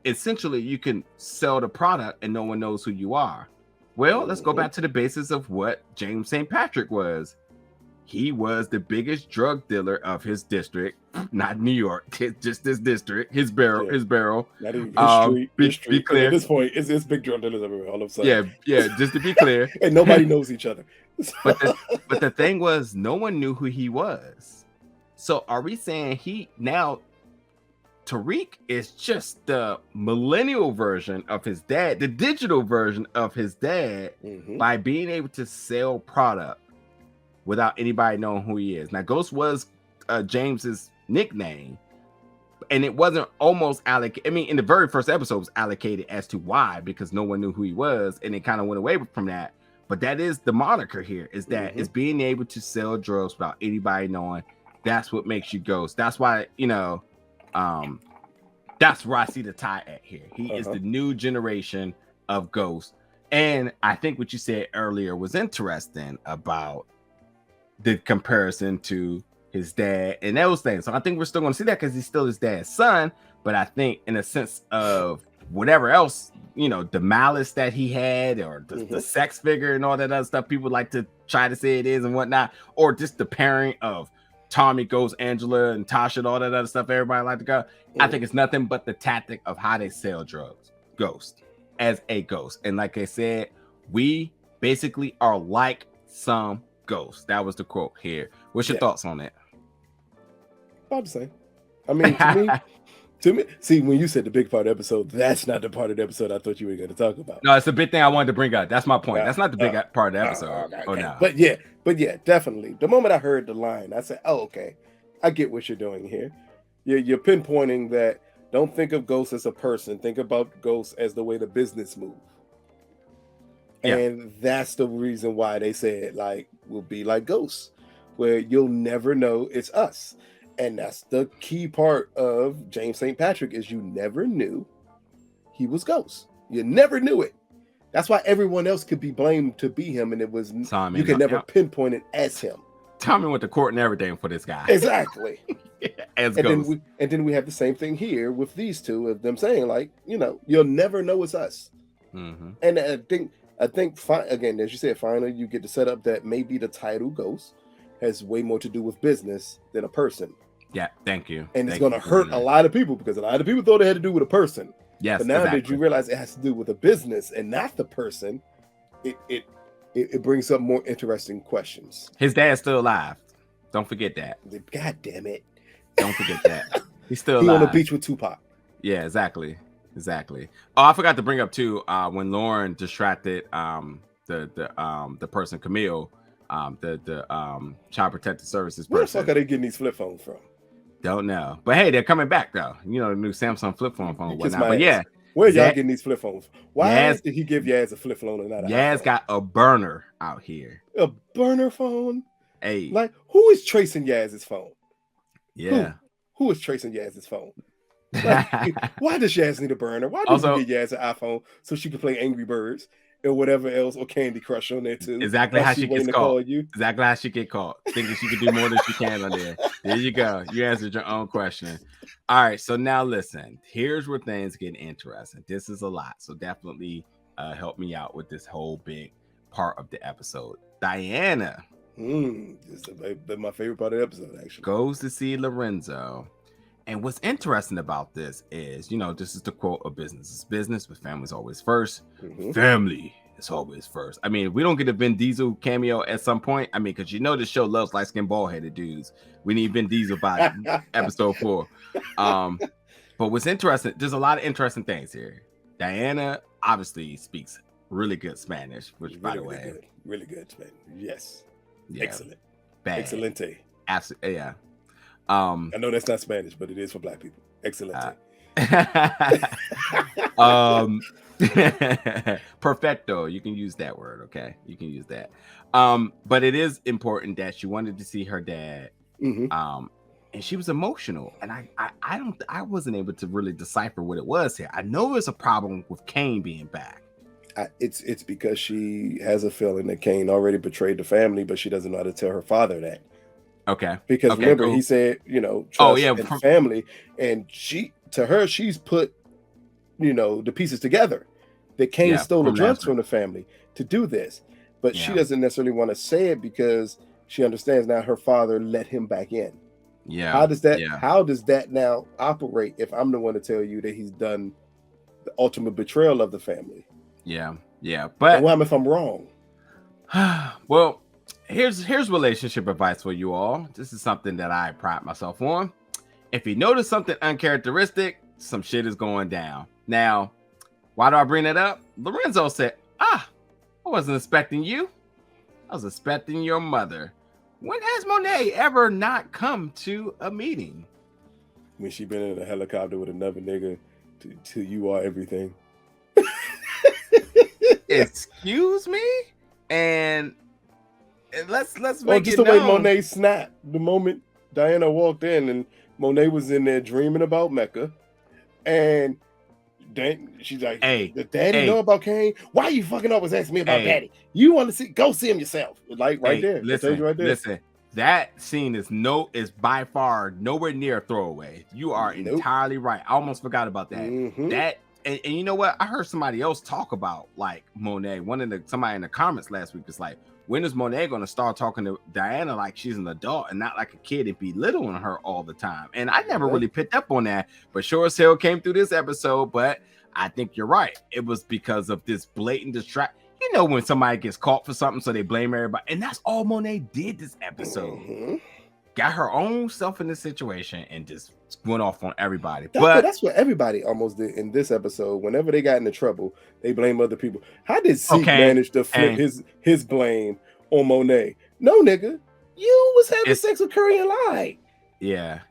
essentially you can sell the product and no one knows who you are. Well, let's go back to the basis of what James St. Patrick was. He was the biggest drug dealer of his district, not New York, just this district, his barrel. Not even his street. Be clear. At this point, it's big drug dealers everywhere all of a sudden. Yeah, just to be clear. And nobody knows each other. But the thing was, no one knew who he was. So are we saying Tariq is just the millennial version of his dad, the digital version of his dad, by being able to sell product without anybody knowing who he is. Now, Ghost was James's nickname, and it wasn't almost allocated. I mean, in the very first episode, it was allocated as to why, because no one knew who he was, and it kind of went away from that. But that is the moniker here, is that it's being able to sell drugs without anybody knowing. That's what makes you Ghost. That's why, that's where I see the tie at here. He is the new generation of Ghost. And I think what you said earlier was interesting about the comparison to his dad and those things. So I think we're still going to see that because he's still his dad's son. But I think in a sense of whatever else, the malice that he had, or the sex figure and all that other stuff people like to try to say it is and whatnot, or just the pairing of Tommy, Ghost, Angela, and Tasha, and all that other stuff everybody like to go. I think it's nothing but the tactic of how they sell drugs. Ghost as a Ghost. And like I said, we basically are like some Ghosts. That was the quote here. What's your thoughts on that? About the same. I mean, to me, see, when you said the big part of the episode, that's not the part of the episode I thought you were going to talk about. No, it's a big thing I wanted to bring up. That's my point. That's not the big part of the episode. Okay. No. But yeah, definitely. The moment I heard the line, I said, oh, okay, I get what you're doing here. You're pinpointing that. Don't think of Ghost as a person. Think about Ghost as the way the business moves. Yeah. And that's the reason why they said, like, we'll be like Ghosts, where you'll never know it's us. And that's the key part of James St. Patrick, is you never knew he was Ghost. You never knew it. That's why everyone else could be blamed to be him, and it was you could never pinpoint it as him. Tommy went to court and everything for this guy. Exactly. As Ghost. Then we have the same thing here with these two of them saying, like, you'll never know it's us. And I think again, as you said, finally you get to set up that maybe the title Ghost has way more to do with business than a person. Yeah, thank you. And it's going to hurt a lot of people, because a lot of people thought it had to do with a person. Yes, but now that you realize it has to do with a business and not the person, it brings up more interesting questions. His dad's still alive. Don't forget that. God damn it. Don't forget that. He's still alive. On the beach with Tupac. Yeah, exactly. Oh, I forgot to bring up too, when Lauren distracted the person, Camille, the Child Protective Services person. Where the fuck are they getting these flip phones from? Don't know. But hey, they're coming back though. The new Samsung flip phone and whatnot. But yeah. Where y'all getting these flip phones? Why did he give Yaz a flip phone and not a Yaz got a burner out here. A burner phone? Hey. Like, who is tracing Yaz's phone? Yeah. Who is tracing Yaz's phone? Like, why does Yaz need a burner? Why did you get Yaz an iPhone so she can play Angry Birds or whatever else, or Candy Crush on there too? Exactly how she gets caught. Exactly how she get caught. Thinking she can do more than she can on there. There you go. You answered your own question. All right. So now listen, here's where things get interesting. This is a lot. So definitely help me out with this whole big part of the episode. Diana. This is my favorite part of the episode, actually. Goes to see Lorenzo. And what's interesting about this is, this is the quote of business. It's business, but family's always first. Family It's always first. I mean, if we don't get a Vin Diesel cameo at some point, I mean, because you know the show loves light-skinned bald-headed dudes. We need Vin Diesel by episode 4. But what's interesting, there's a lot of interesting things here. Diana obviously speaks really good Spanish, which really, by the way, really good Spanish. Yes. Yeah. Excellent. Bad. Excelente. Absolutely. Yeah. I know that's not Spanish, but it is for Black people. Excelente. Perfecto. You can use that word. Okay. You can use that. But it is important that she wanted to see her dad. Mm-hmm. And she was emotional. And I wasn't able to really decipher what it was here. I know there's a problem with Kane being back. It's because she has a feeling that Kane already betrayed the family, but she doesn't know how to tell her father that. Okay. Because remember, he said, trust and family, and she's put, the pieces together. That Kane stole the drugs from the family to do this, but she doesn't necessarily want to say it because she understands now her father let him back in. Yeah. How does that now operate if I'm the one to tell you that he's done the ultimate betrayal of the family? Yeah. Yeah. But what if I'm wrong? Well, here's relationship advice for you all. This is something that I pride myself on. If you notice something uncharacteristic, some shit is going down. Now, why do I bring that up? Lorenzo said, I wasn't expecting you. I was expecting your mother. When has Monet ever not come to a meeting? When she been in a helicopter with another nigga to you are everything. Excuse me? And let's make just it the way known. Monet snapped the moment Diana walked in and Monet was in there dreaming about Mecca, and then she's like, "Hey, does Daddy know about Kane? Why you fucking always asking me about Daddy? You want to go see him yourself." Like right there. Listen. That scene is by far nowhere near a throwaway. You are entirely right. I almost forgot about that. Mm-hmm. And you know what? I heard somebody else talk about like Monet. Somebody in the comments last week was like, when is Monet going to start talking to Diana like she's an adult and not like a kid and belittling her all the time? And I never really picked up on that, but sure as hell came through this episode. But I think you're right. It was because of this blatant distract. You know, when somebody gets caught for something, so they blame everybody. And that's all Monet did this episode. Mm-hmm. Got her own self in this situation and just went off on everybody. That's what everybody almost did in this episode. Whenever they got into trouble, they blame other people. How did Zeke manage to flip his blame on Monet? No, nigga. You was having sex with Curry and Light. Yeah.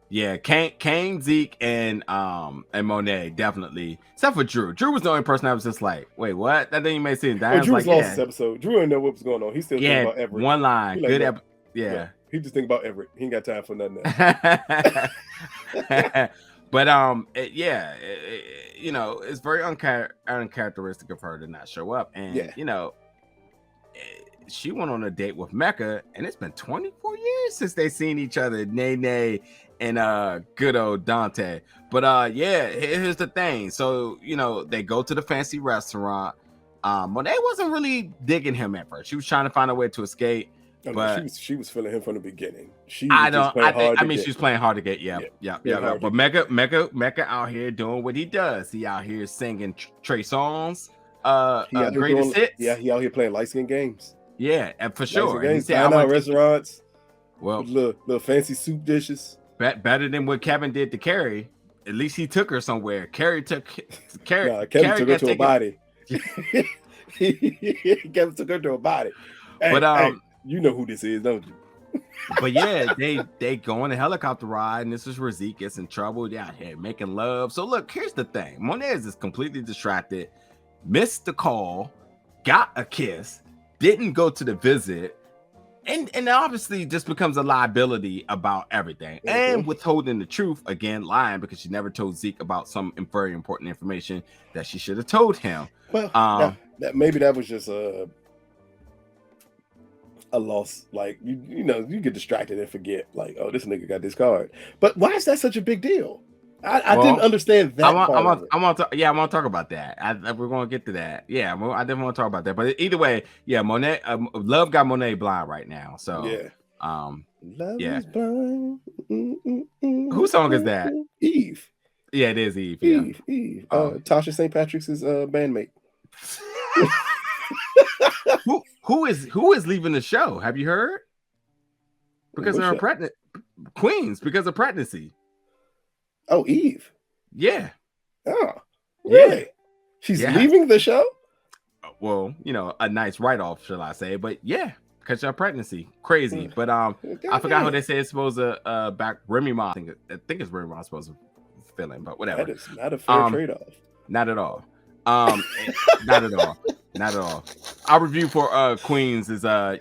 Yeah, Kane, Zeke, and Monet definitely, except for Drew. Drew was the only person I was just like, wait, what? That didn't make sense. Drew was lost this episode. Drew didn't know what was going on. He still thinking about Everett. One line, like, good. Yeah, he just think about Everett. He ain't got time for nothing else. But it's very uncharacteristic of her to not show up, and she went on a date with Mecca, and it's been 24 years since they seen each other. Nene and good old Dante. But here's the thing. So they go to the fancy restaurant. Monet wasn't really digging him at first. She was trying to find a way to escape. But she was feeling him from the beginning. She was playing hard to get. Yeah. But Mecca out here doing what he does. He out here singing Trey songs. Greatest hits. Yeah, he out here playing light skin games. Yeah, and for sure. Games, restaurants. Well, little fancy soup dishes. Better than what Kevin did to Carrie. At least he took her somewhere. Kevin took her to a body. Kevin took her to a body. Hey, you know who this is, don't you? But yeah, they go on a helicopter ride, and this is where Zeke gets in trouble. They're out here making love. So look, here's the thing: Monet is just completely distracted, missed the call, got a kiss, didn't go to the visit, and obviously just becomes a liability about everything, and withholding the truth again, lying because she never told Zeke about some very important information that she should have told him. Well, maybe that was just a loss. Like you get distracted and forget, like, oh, this nigga got this card. But why is that such a big deal? I didn't understand that. I want to talk about that. We're going to get to that. Yeah, I didn't want to talk about that. But either way, yeah, Monet, love got Monet blind right now. So yeah, love is blind. Whose song is that? Eve. Yeah, it is Eve. Eve. Tasha St. Patrick's bandmate. who is leaving the show? Have you heard? Because they're pregnant. Queens, because of pregnancy. Oh, Eve. Yeah. Oh, really? Yeah. She's leaving the show? Well, a nice write-off, shall I say? But yeah, because of pregnancy. Crazy. But I forgot how they say it's supposed to back Remy Ma. I think it's Remy Ma supposed to fill in, but whatever. That is not a fair trade-off. Not at all. Not at all. Not at all. Our review for Queens is check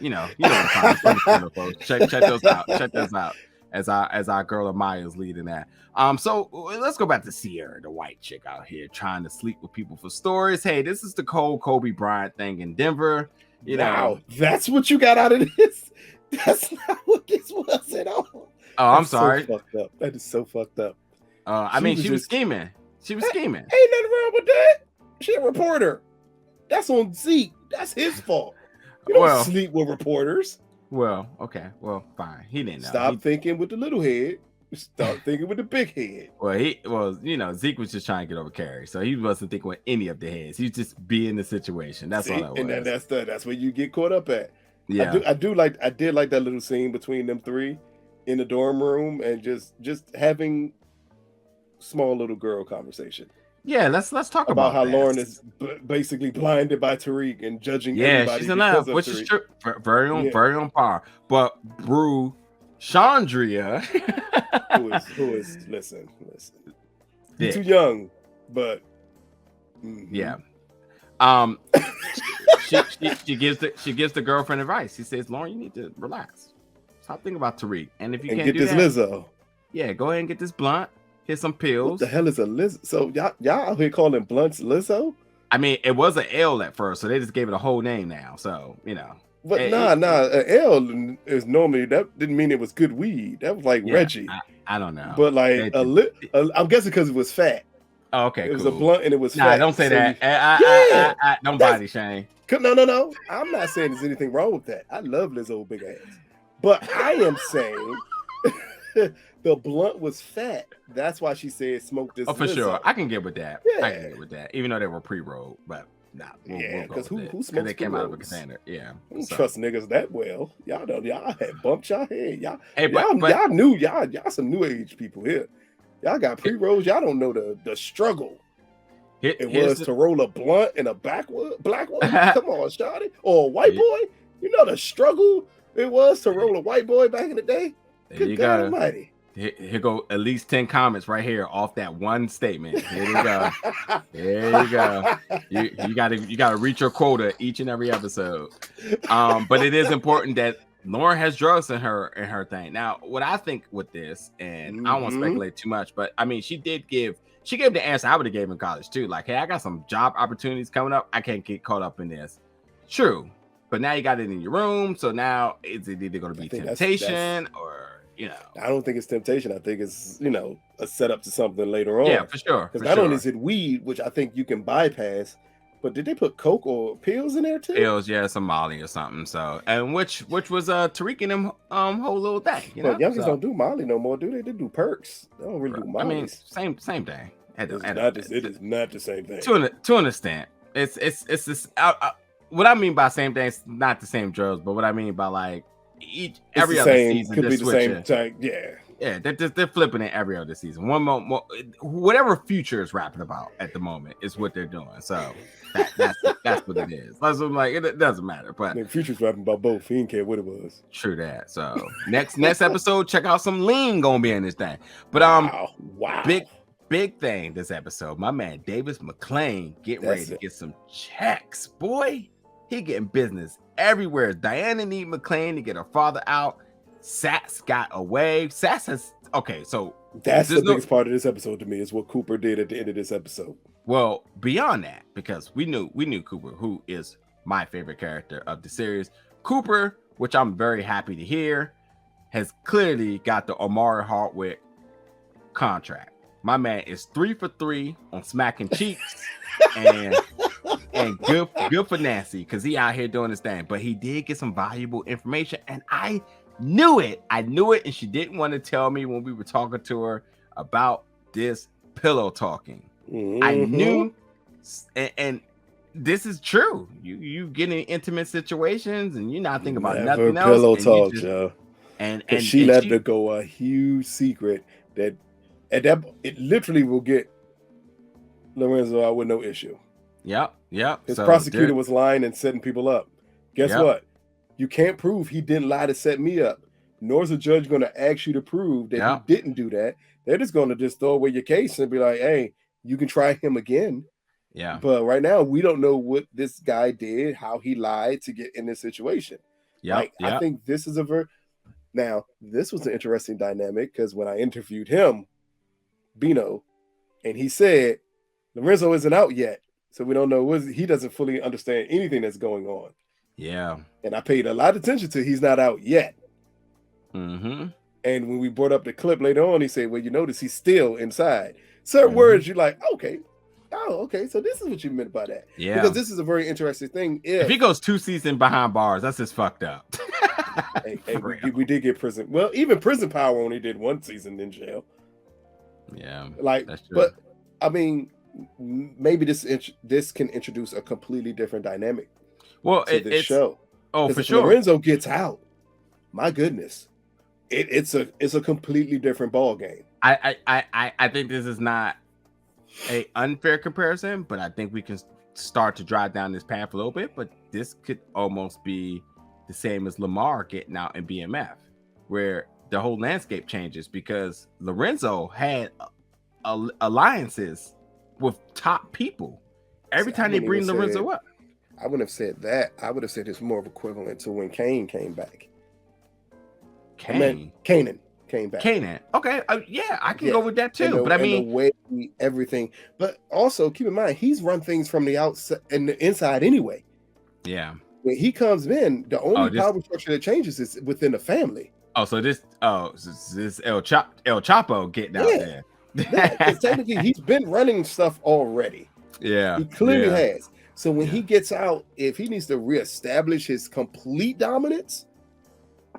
those out. Check those out as our girl Amaya is leading that. So let's go back to Sierra, the white chick out here trying to sleep with people for stories. Hey, this is the whole Kobe Bryant thing in Denver. Wow, that's what you got out of this. That's not what this was at all. Oh, I'm sorry. So fucked up. That is so fucked up. She was scheming. She was scheming. Ain't nothing wrong with that. She a reporter. That's on Zeke. That's his fault. You don't sleep with reporters. Well, okay. Well, fine. He didn't know. Stop thinking with the little head. Start thinking with the big head. Zeke was just trying to get over Carrie, so he wasn't thinking with any of the heads. He's just being the situation. That's all that was. And that's where you get caught up at. Yeah, I did like that little scene between them three in the dorm room and just having small little girl conversation. Yeah, let's talk about how that. Lauren is basically blinded by Tariq and judging. Yeah, she's in love, which is true. Very on par. But Brew Chandria, who is listen. You're too young, but yeah. She gives the girlfriend advice. She says, Lauren, you need to relax. Stop thinking about Tariq. And if you can't get do this that, Lizzo. Yeah, go ahead and get this blunt. Here's some pills. What the hell is a Lizzo? So y'all out here calling blunts Lizzo? I mean, it was an L at first, so they just gave it a whole name now. So But an L is normally, that didn't mean it was good weed. That was like Reggie. I don't know. But like I'm guessing because it was fat. Oh, okay, it was a blunt and it was fat. Nah, don't say that. Don't body shame. No. I'm not saying there's anything wrong with that. I love Lizzo big ass. But I am saying the blunt was fat. That's why she said smoke this. Oh, for Lizzo. sure. I can get with that. Yeah. I can get with that. Even though they were pre-rolled, but because who smokes they came out of a container. Yeah. I don't trust niggas that well. Y'all had bumped y'all head. Y'all knew y'all some new age people here. Y'all got pre-rolls. Y'all don't know the struggle. It was to roll a blunt in a Blackwood. Come on, Shawty. Or a white boy. You know the struggle it was to roll a white boy back in the day. Good God Almighty. Here go at least 10 comments right here off that one statement. Here you go. There you go. You gotta reach your quota each and every episode. But it is important that Lauren has drugs in her thing. Now, what I think with this, and I don't want to speculate too much, but I mean, she gave the answer I would have gave in college too. Like, hey, I got some job opportunities coming up. I can't get caught up in this. True. But now you got it in your room. So now is it either going to be temptation or, I don't think it's temptation. I think it's, a setup to something later on. Yeah, for sure. Because not only is it weed, which I think you can bypass, but did they put coke or pills in there too? Pills, yeah, some Molly or something. So, and which was Tariq and them whole little thing. Youngsters don't do Molly no more, do they? They do perks. They don't really do Molly. I mean, same thing. It is not the same thing. To an extent, it's this. What I mean by same thing is not the same drugs, but what I mean by like every other season could be the same type. Yeah, they're flipping it every other season. One more, whatever Future is rapping about at the moment is what they're doing. So that's what it is. That's what I'm like. It doesn't matter. But Future's rapping about both. He didn't care what it was. True that. So next episode, check out some lean gonna be in this thing. But wow. Big thing this episode. My man Davis McClain ready to get some checks, boy. He getting business everywhere. Diana need McClain to get her father out. Sass got away. Sass has so that's the biggest part of this episode to me is what Cooper did at the end of this episode. Well, beyond that, because we knew Cooper, who is my favorite character of the series. Cooper, which I'm very happy to hear, has clearly got the Omari Hardwick contract. My man is 3 for 3 on smacking cheeks and good for Nancy because he out here doing his thing. But he did get some valuable information, and I knew it, and she didn't want to tell me when we were talking to her about this pillow talking. I knew, and this is true. You get in intimate situations and you're not thinking about Never nothing else. Pillow talk, Joe. And she let it go a huge secret that it literally will get Lorenzo out with no issue. Yep. His prosecutor was lying and setting people up. Guess what? You can't prove he didn't lie to set me up. Nor is the judge going to ask you to prove that he didn't do that. They're just going to just throw away your case and be like, hey, you can try him again. Yeah. But right now, we don't know what this guy did, how he lied to get in this situation. I think this is Now, this was an interesting dynamic because when I interviewed him, Bino, and he said, Lorenzo isn't out yet. So we don't know. He doesn't fully understand anything that's going on. Yeah. And I paid a lot of attention to he's not out yet. Mm-hmm. And when we brought up the clip later on, he said, well, you notice he's still inside. Certain words, you're like, okay. Oh, okay. So this is what you meant by that. Yeah. Because this is a very interesting thing. If he goes 2 seasons behind bars, that's just fucked up. we did get prison. Well, even Prison Power only did 1 season in jail. Yeah. That's true. But I mean, maybe this can introduce a completely different dynamic to this show. Oh, for sure. Lorenzo gets out. My goodness. It's a completely different ball game. I think this is not a unfair comparison, but I think we can start to drive down this path a little bit. But this could almost be the same as Lamar getting out in BMF, where the whole landscape changes because Lorenzo had alliances with top people. Every time they bring Lorenzo up, I wouldn't have said that. I would have said it's more of equivalent to when Kane came back. Kanan came back. Kanan. Okay. Yeah, I can go with that too. But I mean, the way everything. But also keep in mind, he's run things from the outside and the inside anyway. Yeah. When he comes in, the only power structure that changes is within the family. Oh, so this El Chapo getting out there. Because technically, he's been running stuff already. Yeah. He clearly has. So when he gets out, if he needs to reestablish his complete dominance,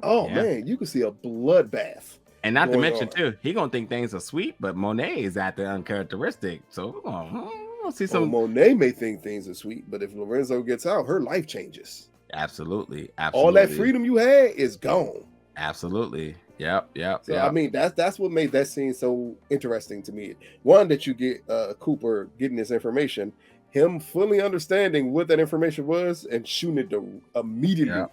man, you can see a bloodbath. And not to mention too, he gonna think things are sweet, but Monet is at the uncharacteristic. So we're gonna see some. Monet may think things are sweet, but if Lorenzo gets out, her life changes. Absolutely. All that freedom you had is gone. Absolutely. Yep. So I mean, that's what made that scene so interesting to me. One, that you get Cooper getting this information, him fully understanding what that information was and shooting it immediately. Yeah.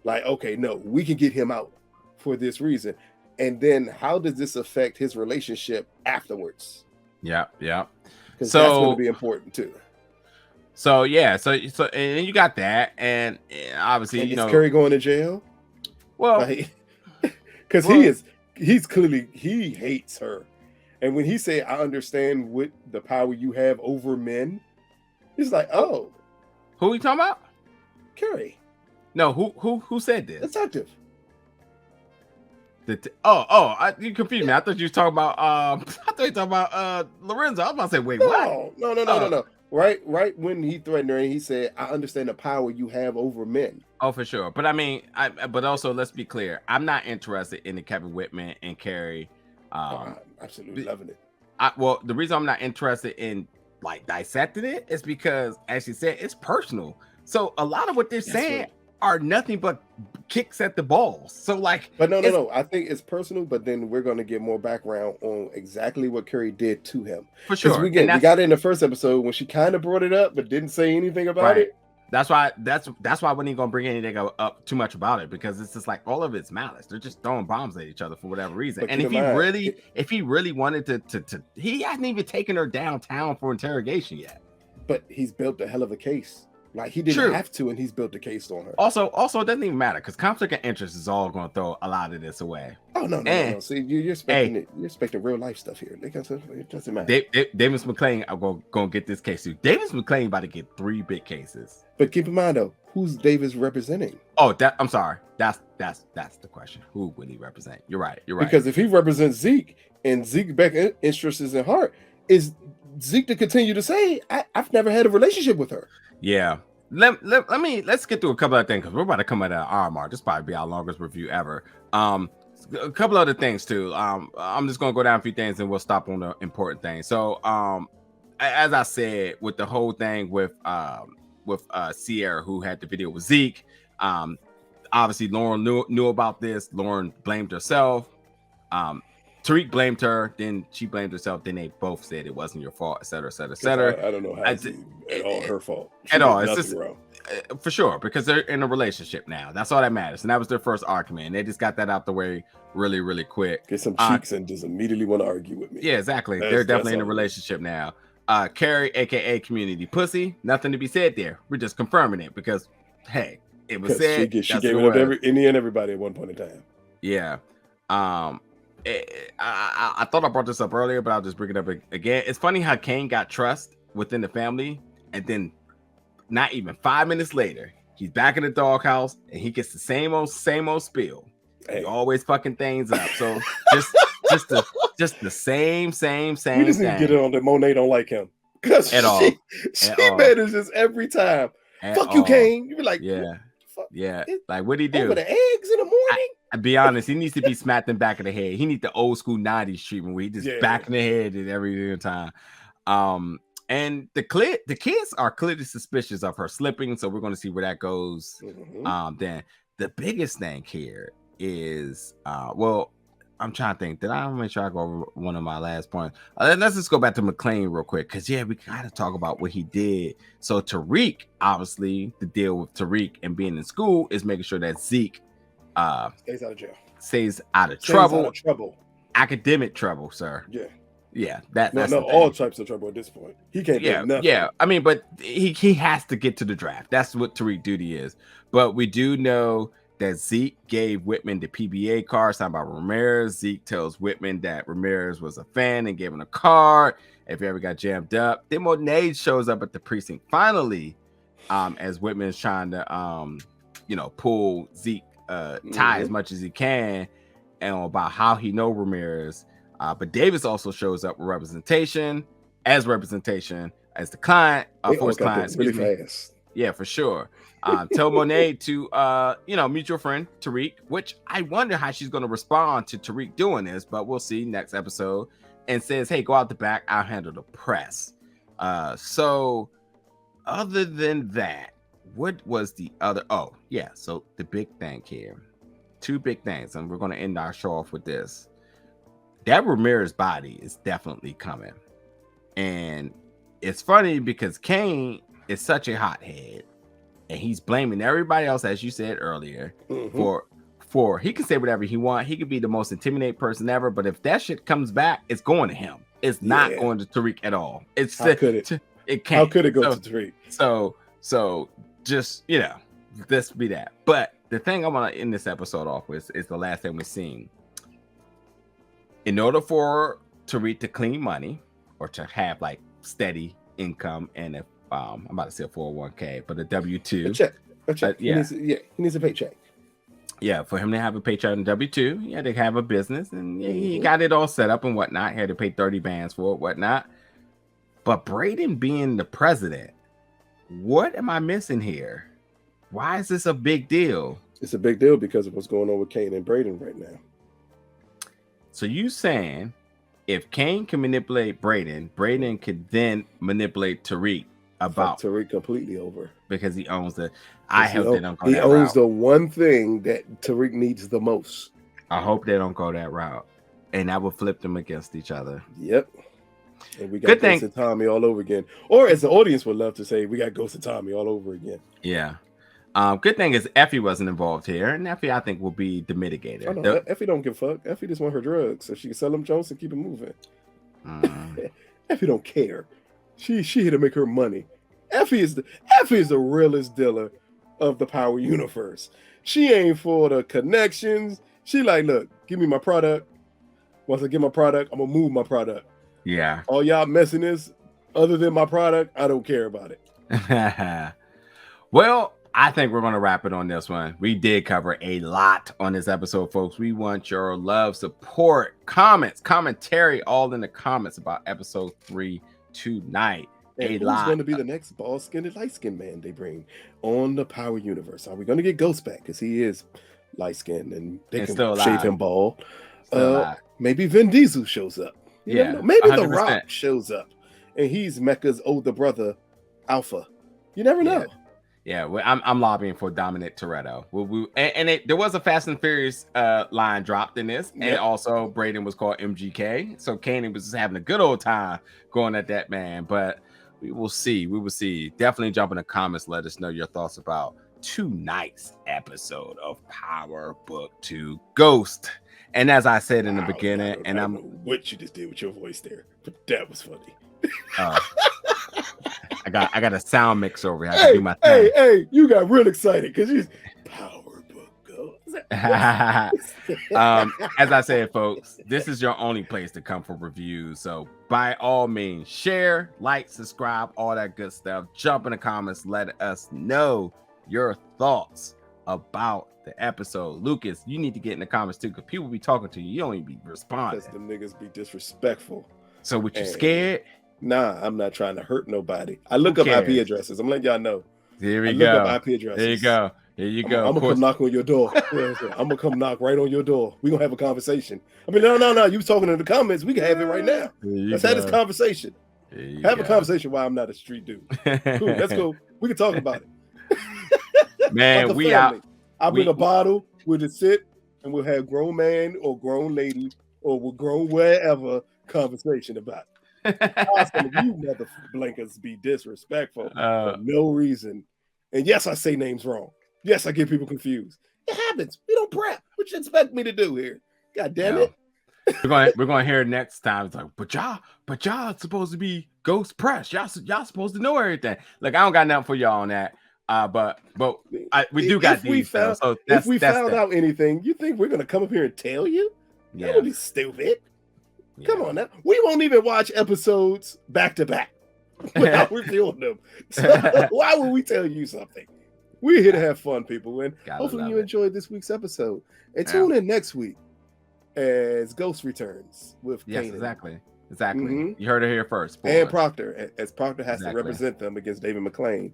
Like, okay, no, we can get him out for this reason. And then how does this affect his relationship afterwards? Yeah. Because that's going to be important too. So and you got that, and obviously, and is Carrie going to jail? Well, because he's clearly, he hates her. And when he said, I understand what the power you have over men, he's like, oh. Who are you talking about? Carrie. No, who said this? Detective. You confused me. I thought you were talking about Lorenzo. I was about to say, wait, what? No. Right when he threatened her, and he said, I understand the power you have over men. Oh, for sure. But I mean, but also let's be clear. I'm not interested in the Kevin Whitman and Carrie. I'm absolutely loving it. Well, the reason I'm not interested in like dissecting it is because, as you said, it's personal. So a lot of what they're saying are nothing but kicks at the balls. So like, but no. I think it's personal, but then we're going to get more background on exactly what Carrie did to him. For sure. We got it in the first episode when she kind of brought it up, but didn't say anything about it. That's why I wasn't going to bring anything up too much about it, because it's just like all of it's malice. They're just throwing bombs at each other for whatever reason. But and if he really wanted to, he hasn't even taken her downtown for interrogation yet. But he's built a hell of a case. Like he didn't have to, and he's built a case on her. Also, it doesn't even matter because conflict of interest is all going to throw a lot of this away. Oh no. See, you're expecting it. You're expecting real life stuff here. It doesn't matter. Davis McClain, I'm going to get this case too. Davis McClain about to get 3 big cases. But keep in mind though, who's Davis representing? Oh, I'm sorry. That's the question. Who would he represent? You're right. Because if he represents Zeke, and Zeke back interest is in heart, is Zeke to continue to say, I've never had a relationship with her. Yeah. Let's get through a couple of things because we're about to come at an hour mark. This probably be our longest review ever. A couple other things too. I'm just gonna go down a few things and we'll stop on the important things. So as I said, with the whole thing with Sierra, who had the video with Zeke, obviously Lauren knew about this. Lauren blamed herself. Tariq blamed her, then she blamed herself. Then they both said it wasn't your fault, etc., etc., etc. I don't know how it's at all her fault. She at all. It's just wrong. For sure, because they're in a relationship now. That's all that matters. And that was their first argument. And they just got that out the way really, really quick. Get some cheeks and just immediately want to argue with me. Yeah, exactly. They're definitely in a relationship now. Carrie, aka Community Pussy, nothing to be said there. We're just confirming it because, hey, it was said. She gave it up any and everybody at one point in time. Yeah. I thought I brought this up earlier, but I'll just bring it up again. It's funny how Kane got trust within the family, and then not even 5 minutes later, he's back in the doghouse and he gets the same old spiel. Hey. He always fucking things up. So just the same. We just need to get it on that Monet don't like him. Because she manages every time. Fuck you, Kane. You be like, yeah. Like, what'd he do? Over the eggs in the morning? I'll be honest, he needs to be smacked in the back of the head. He needs the old school 90s treatment where he just back in the head at every time. And the kids are clearly suspicious of her slipping, so we're going to see where that goes. Mm-hmm. Then the biggest thing here is, I'm trying to think. Did I make sure I go over one of my last points? Let's just go back to McLean real quick, because we got to talk about what he did. So Tariq, obviously, the deal with Tariq and being in school is making sure that Zeke stays out of jail, stays out of trouble, academic trouble, sir. Yeah, that's all types of trouble at this point. He can't do nothing. Yeah, I mean, but he has to get to the draft. That's what Tariq duty is. But we do know that Zeke gave Whitman the PBA card signed by Ramirez. Zeke tells Whitman that Ramirez was a fan and gave him a card if he ever got jammed up. Then Monet shows up at the precinct finally, as Whitman is trying to pull Zeke tie as much as he can, and about how he know Ramirez. But Davis also shows up with representation as the client, for his client. Really fast. Yeah, for sure. Tell Monet to meet your friend Tariq, which I wonder how she's going to respond to Tariq doing this, but we'll see next episode. And says, hey, go out the back, I'll handle the press. So other than that, what was the other? Oh, yeah. So the big thing here, two big things, and we're going to end our show off with this. That Ramirez body is definitely coming. And it's funny because Kane is such a hothead, and he's blaming everybody else, as you said earlier, for he can say whatever he wants. He could be the most intimidating person ever, but if that shit comes back, it's going to him. It's not going to Tariq at all. How could it? It can't. How could it go to Tariq? So just this be that. But the thing I want to end this episode off with is the last thing we're seeing. In order for Tariq to clean money or to have like steady income and if I'm about to say a 401k, but a W-2. A check. He needs a paycheck. Yeah, for him to have a paycheck and W-2, he had to have a business, and he got it all set up and whatnot. He had to pay 30 bands for it, whatnot. But Brayden being the president, what am I missing here? Why is this a big deal? It's a big deal because of what's going on with Kane and Brayden right now. So you saying if Kane can manipulate Brayden, Brayden could then manipulate Tariq about Tariq completely over because he owns the. I hope they don't go that route. He owns the one thing that Tariq needs the most. I hope they don't go that route, and that will flip them against each other. Yep. And we got Ghost and Tommy all over again, or as the audience would love to say, we got Ghost and Tommy all over again. Yeah. Good thing is Effie wasn't involved here, and Effie I think will be the mitigator. Oh, no, Effie don't give a fuck. Effie just want her drugs so she can sell them Jones and keep it moving. Effie don't care. She here to make her money. Effie is the realest dealer of the Power Universe. She ain't for the connections. She like, look, give me my product. Once I get my product, I'm gonna move my product. Yeah. All y'all messiness other than my product, I don't care about it. Well, I think we're going to wrap it on this one. We did cover a lot on this episode, folks. We want your love, support, comments, commentary, all in the comments about episode 3 tonight. And who's going to be the next bald-skinned, light-skinned man they bring on the Power Universe? Are we going to get Ghost back? Because he is light-skinned and they can shave him bald. Maybe Vin Diesel shows up. You never know. Maybe 100%. The Rock shows up and he's Mecca's older brother, Alpha. You never know. Yeah, well, I'm lobbying for Dominic Toretto. There was a Fast and Furious line dropped in this, and also Brayden was called MGK. So Kanan was just having a good old time going at that man. But we will see. We will see. Definitely jump in the comments. Let us know your thoughts about tonight's episode of Power Book 2 Ghost. And as I said in the beginning, I don't know what you just did with your voice there, but that was funny. I got a sound mix over here. I can do my thing. Hey, you got real excited because you Power Book Ghost. As I said, folks, this is your only place to come for reviews. So by all means, share, like, subscribe, all that good stuff. Jump in the comments. Let us know your thoughts about the episode. Lucas, you need to get in the comments too, because people be talking to you. You don't even be responding. Because them niggas be disrespectful. So what, you scared? Nah, I'm not trying to hurt nobody. I look up IP addresses. I'm letting y'all know. Here we go. Look up IP addresses. There you go. Here you go. I'm gonna come knock on your door. I'm gonna come knock right on your door. We're gonna have a conversation. I mean, no. You was talking in the comments. We can have it right now. Let's have this conversation. Have a conversation while I'm not a street dude. Cool, let's go. We can talk about it. Man, we out. I'll bring a bottle. We'll just sit and we'll have grown man or grown lady or we'll grown wherever conversation about it. Some of you mother blankers be disrespectful for no reason. And yes, I say names wrong. Yes, I get people confused. It happens. We don't prep. What you expect me to do here? God damn it. We're gonna hear it next time. It's like, but y'all supposed to be Ghost Press. Y'all supposed to know everything. Like, I don't got nothing for y'all on that. But we do got these. If we found out anything, you think we're gonna come up here and tell you? That would be stupid. Come on now. We won't even watch episodes back to back without reviewing them. So why would we tell you something? We're here to have fun, people. And hopefully you enjoyed this week's episode. And tune in next week as Ghost returns with Kanan. Exactly. Mm-hmm. You heard it here first. And Proctor, as Proctor has to represent them against David McClain,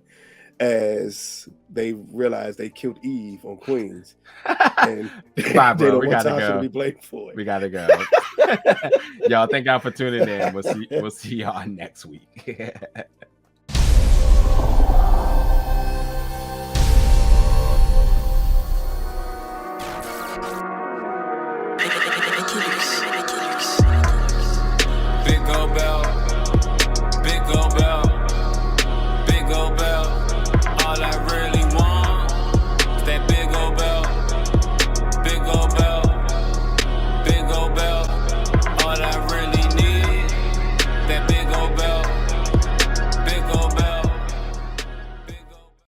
as they realize they killed Eve on Queens. And bye, bro. We gotta go. Be blamed for it. We gotta go. Y'all, thank y'all for tuning in. We'll see y'all next week. Thank you.